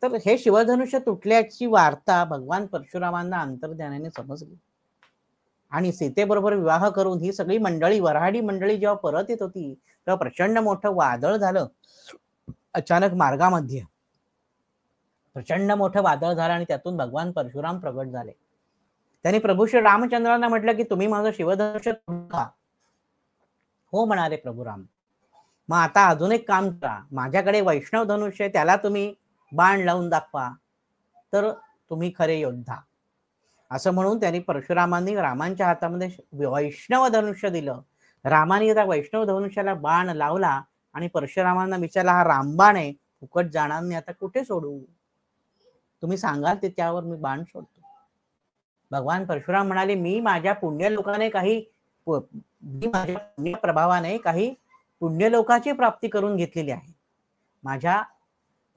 तर हे शिवधनुष्य तुटल्याची वार्ता भगवान परशुरामांना अंतर्ज्ञानाने समजली आणि सीतेबरोबर विवाह करून ही सगळी मंडळी, वऱ्हाडी मंडळी जेव्हा परत येत होती तेव्हा प्रचंड मोठं वादळ झालं. अचानक मार्गामध्ये प्रचंड मोठं वादळ झालं आणि त्यातून भगवान परशुराम प्रगट झाले. त्यांनी प्रभू श्री रामचंद्रांना म्हटलं की तुम्ही माझं शिवधनुष्य तोडा. हो म्हणाले प्रभू राम. मग आता अजून एक काम करा, माझ्याकडे वैष्णव धनुष्य आहे, त्याला तुम्ही बाण लावून दाखवा तर तुम्ही खरे योद्धा. असं म्हणून त्यांनी परशुरामांनी रामांच्या हातामध्ये वैष्णव धनुष्य दिलं. रामाने त्या वैष्णव धनुष्याला बाण लावला आणि परशुरामांना विचारला, हा रामबाण आहे, फुकट जाणार नाही, आता कुठे सोडू, तुम्ही सांगाल ते त्यावर मी बाण सोडतो. भगवान परशुराम म्हणाले, मी माझ्या पुण्यलोकाने काही प्रभावाने काही पुण्यलोकाची प्राप्ती करून घेतलेली आहे. माझ्या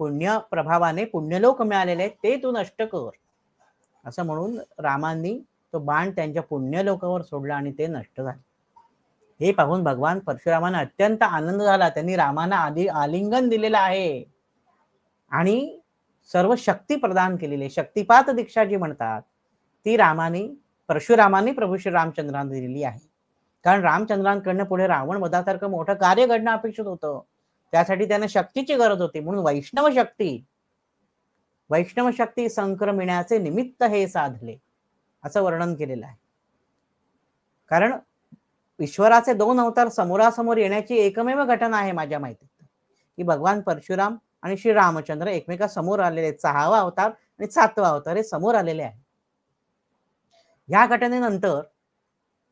पुण्य प्रभावाने पुण्यलोक मिळालेले ते तू नष्ट कर. असं म्हणून रामांनी तो बाण त्यांच्या पुण्यलोकावर सोडला आणि ते नष्ट झाले. हे पाहून भगवान परशुरामांना अत्यंत आनंद झाला. त्यांनी रामांना आधी आलिंगन दिलेलं आहे आणि सर्व शक्ती प्रदान केलेली आहे. शक्तिपात दीक्षा जी म्हणतात ती परशुरामांनी प्रभू श्री रामचंद्रांना दिलेली आहे. कारण रामचंद्रांकडनं पुढे रावण वधासारखं मोठं कार्य घडणं अपेक्षित होतं. त्यासाठी त्यांना शक्तीची गरज होती. म्हणून वैष्णव शक्ती संक्रमिण्याचे निमित्त हे साधले असं वर्णन केलेलं आहे. कारण ईश्वराचे 2 अवतार समोरासमोर येण्याची एकमेव घटना आहे माझ्या माहितीत की भगवान परशुराम आणि श्री रामचंद्र एकमेकासमोर आलेले आहेत. 6वा अवतार आणि 7वा अवतार हे समोर आलेले आहे. या घटनेनंतर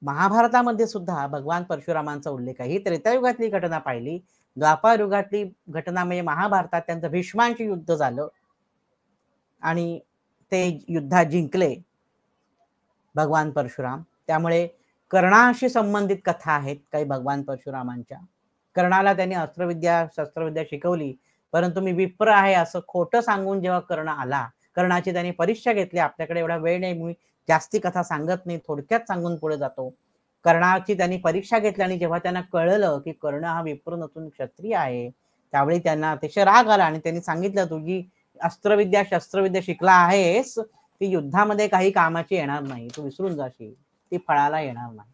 महाभारतामध्ये सुद्धा भगवान परशुरामांचा उल्लेख आहे. ही त्रेतायुगातली घटना पाहिली. द्वापार युगातली घटना म्हणजे महाभारतात त्यांचं भीष्मांशी युद्ध झालं आणि ते युद्धात जिंकले भगवान परशुराम. त्यामुळे कर्णाशी संबंधित कथा आहेत काही भगवान परशुरामांच्या. कर्णाला त्यांनी अस्त्रविद्या शस्त्रविद्या शिकवली, परंतु मी विप्र आहे असं खोटं सांगून जेव्हा कर्ण आला, कर्णाची त्यांनी परीक्षा घेतली. आपल्याकडे एवढा वेळ नाही, मी जास्ती कथा सांगत नाही, थोडक्यात सांगून पुढे जातो. कर्णाची त्यांनी परीक्षा घेतली आणि जेव्हा त्यांना कळलं की कर्ण हा विप्र नसून क्षत्रिय आहे, त्यावेळी त्यांना अतिशय राग आला आणि त्यांनी सांगितलं, तुझी अस्त्रविद्या शस्त्रविद्या शिकला आहेस ती युद्धामध्ये काही कामाची येणार नाही, तू विसरून जाशील, ती फळाला येणार नाही.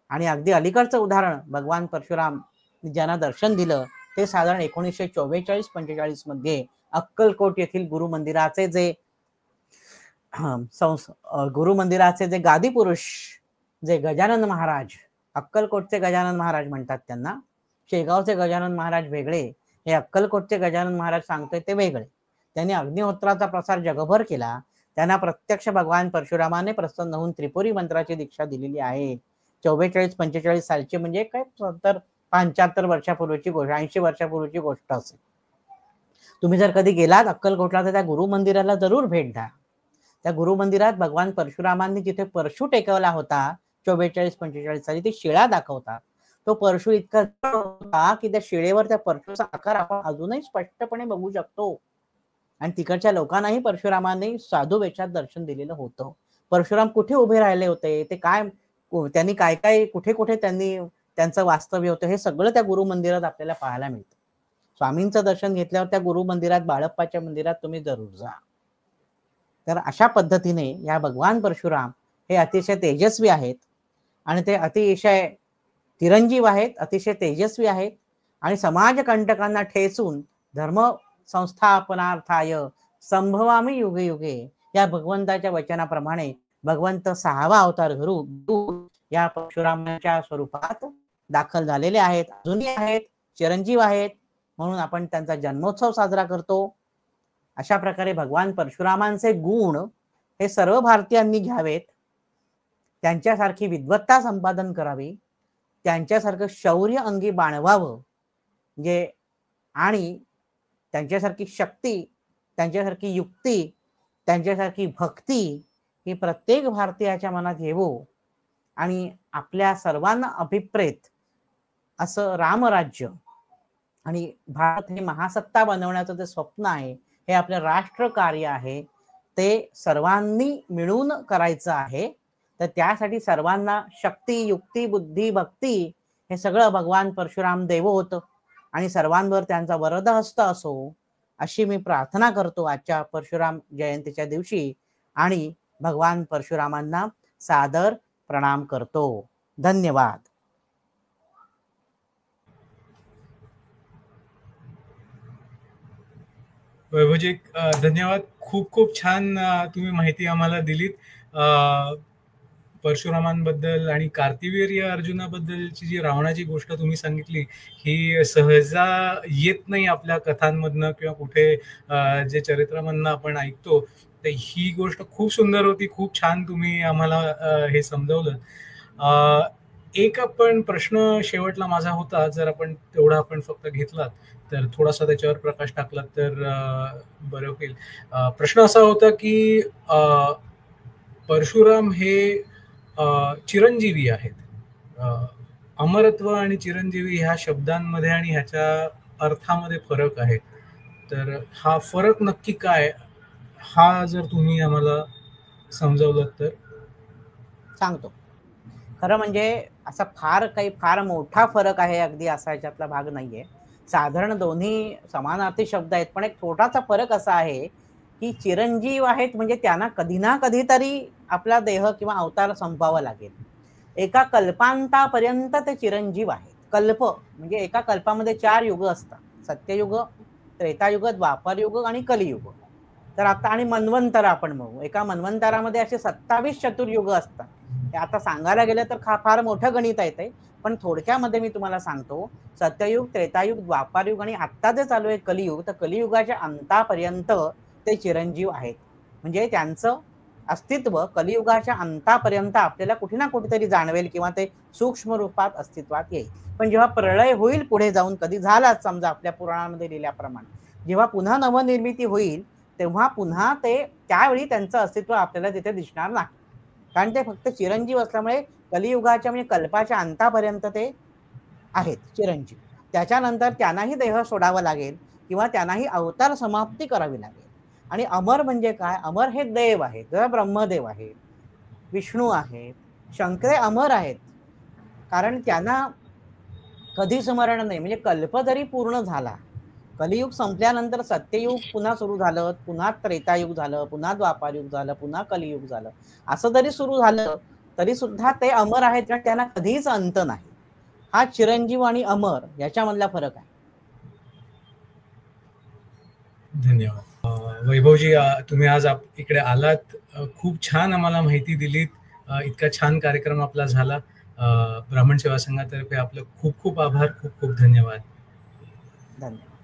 आणि अगदी अलीकडचं उदाहरण भगवान परशुराम ज्यांना दर्शन दिलं ते साधारण 1944-45 मध्ये अक्कलकोट येथील गुरुमंदिराचे जे गादी पुरुष जे गजानन महाराज, अक्कलकोटचे गजानन महाराज म्हणतात त्यांना. शेगावचे गजानन महाराज वेगळे, हे अक्कलकोटचे गजानन महाराज सांगतोय ते वेगळे. त्यांनी अग्निहोत्राचा प्रसार जगभर केला. त्यांना प्रत्यक्ष भगवान परशुरामाने प्रसन्न होऊन त्रिपुरी मंत्राची दीक्षा दिलेली आहे. 44-45 सालची म्हणजे काय 75 वर्षापूर्वीची गोष्ट, 80 वर्षापूर्वीची गोष्ट असेल. तुम्ही जर कधी गेलात अक्कलकोटला तर त्या गुरु मंदिराला जरूर भेट द्या. त्या गुरु मंदिरात भगवान परशुरामांनी जिथे परशु टेकवला होता 44-45 साली, ते शिळा दाखवतात. तो परशु इतका होता की त्या शिळेवर त्या परशुचा आकार आपण अजूनही स्पष्टपणे बघू शकतो. आणि तिकडच्या लोकांनाही परशुरामांनी साधू वेशात दर्शन दिलेलं होतं. परशुराम कुठे उभे राहिले होते, ते काय, त्यांनी काय काय कुठे कुठे त्यांनी त्यांचं वास्तव्य होतं, हे सगळं त्या गुरु मंदिरात आपल्याला पाहायला मिळतं. स्वामींचं दर्शन घेतल्यावर त्या गुरु मंदिरात, बाळप्पाच्या मंदिरात तुम्ही जरूर जा. तर अशा पद्धतीने या भगवान परशुराम हे अतिशय तेजस्वी आहेत आणि ते अतिशय चिरंजीव आहेत, अतिशय तेजस्वी आहेत आणि समाजकंटकांना ठेचून धर्म संस्थापनार्थाय संभवामी युगे युगे या भगवंताच्या वचनाप्रमाणे भगवंत 6वा अवतार घेऊन या परशुरामाच्या स्वरूपात दाखल झालेले आहेत, अजूनही आहेत, चिरंजीव आहेत, म्हणून आपण त्यांचा जन्मोत्सव साजरा करतो. अशा प्रकारे भगवान परशुरामांचे गुण हे सर्व भारतीयांनी घ्यावेत, त्यांच्यासारखी विद्वत्ता संपादन करावी, त्यांच्यासारखं शौर्य अंगी बाणवावं, म्हणजे आणि त्यांच्यासारखी शक्ती, त्यांच्यासारखी युक्ती, त्यांच्यासारखी भक्ती ही प्रत्येक भारतीयाच्या मनात येवो आणि आपल्या सर्वांना अभिप्रेत असं रामराज्य आणि भारत हे महासत्ता बनवण्याचं जे स्वप्न आहे, हे आपलं राष्ट्र कार्य आहे, ते सर्वांनी मिळून करायचं आहे. तर त्यासाठी सर्वांना शक्ती, युक्ती, बुद्धी, भक्ती हे सगळं भगवान परशुराम देव होतं आणि सर्वांवर त्यांचा वरदहस्त असो अशी मी प्रार्थना करतो आजच्या परशुराम जयंतीच्या दिवशी आणि भगवान परशुरामांना सादर प्रणाम करतो. धन्यवाद. वैभवजी धन्यवाद. खूप खूप छान तुम्ही माहिती आम्हाला दिलीत. परशुरामांबद्दल आणि कार्तिवीर्य अर्जुनाबद्दलची जी रावणाची गोष्ट तुम्ही सांगितली ही सहजा येत नाही आपल्या कथांमधनं किंवा कुठे जे चरित्रामधनं आपण ऐकतो. तर ही गोष्ट खूप सुंदर होती, खूप छान तुम्ही आम्हाला हे समजावलं. एक आपण प्रश्न शेवटला माझा होता, जर आपण तेवढा आपण फक्त घेतलात तर थोडासा त्याच्यावर प्रकाश टाकला तर बरं होईल. प्रश्न असा होता की परशुराम हे चिरंजीवी आहेत. अमरत्व आणि चिरंजीवी ह्या शब्दांमध्ये आणि ह्याच्या अर्थामध्ये फरक आहे. तर हा फरक नक्की काय, हा जर तुम्ही आम्हाला समजावलं तर. सांगतो. खरं म्हणजे असा फार मोठा फरक आहे अगदी असा याच्यातला भाग नाहीये. साधारण दोन्ही समानार्थी शब्द आहेत, पण एक छोटासा फरक असा आहे की चिरंजीव आहेत म्हणजे त्यांना कधी ना कधीतरी आपला देह किंवा अवतार संपवावा लागेल. एका कल्पांतापर्यंत ते चिरंजीव आहेत. कल्प म्हणजे एका कल्पामध्ये 4 युग असतात, सत्ययुग, त्रेतायुग, द्वापरयुग आणि कलियुग. तर आता आणि मन्वंतर आपण बघू, एका मन्वंतरामध्ये असे 27 चतुर्युग असतात. हे आता सांगायला गेलं तर फार मोठं गणित आहे ते, पण थोडक्यामध्ये मी तुम्हाला सांगतो. सत्ययुग, त्रेतायुग, द्वापरयुग आणि आत्ता जे चालू आहे कलियुग, तर कलियुगाच्या अंतापर्यंत ते चिरंजीव आहेत. म्हणजे त्यांचं अस्तित्व कलियुगाच्या अंतापर्यंत आपल्याला कुठे ना कुठेतरी जाणवेल किंवा ते सूक्ष्म रूपात अस्तित्वात येईल. पण जेव्हा प्रलय होईल पुढे जाऊन, कधी झालाच समजा आपल्या पुराणामध्ये लिहिल्याप्रमाणे, जेव्हा पुन्हा नवनिर्मिती होईल तेव्हा पुन्हा ते त्यावेळी त्यांचं अस्तित्व आपल्याला तिथे दिसणार नाही, कारण ते फक्त चिरंजीव असल्यामुळे कलियुगाच्या म्हणजे कल्पाच्या अंतापर्यंत ते आहेत चिरंजीव. त्याच्यानंतर त्यांनाही देह सोडावा लागेल किंवा त्यांनाही अवतार समाप्ती करावी लागेल. आणि अमर म्हणजे काय, अमर हे देव आहेत, जरा ब्रह्मदेव आहेत, विष्णू आहेत, शंकरे अमर आहेत, कारण त्यांना कधी स्मरण नाही. म्हणजे कल्प जरी पूर्ण झाला, कलियुग संपल्यानंतर सत्ययुग पुन्हा सुरू झालं, पुन्हा त्रेतायुग झालं, पुन्हा द्वापारयुग झालं, पुन्हा कलियुग झालं, असं जरी सुरू झालं तरी सुद्धा ते अमर आहेत, कारण त्यांना कधीच अंत नाही. हा चिरंजीव आणि अमर याच्यामधला फरक आहे. धन्यवाद. वैभवजी तुम्ही आज इकडे आलात, खूप छान आम्हाला माहिती दिलीत. इतका छान कार्यक्रम आपला झाला. ब्राह्मण सेवा संघातर्फे आपलं खूप खूप आभार, खूप खूप धन्यवाद. धन्यवाद.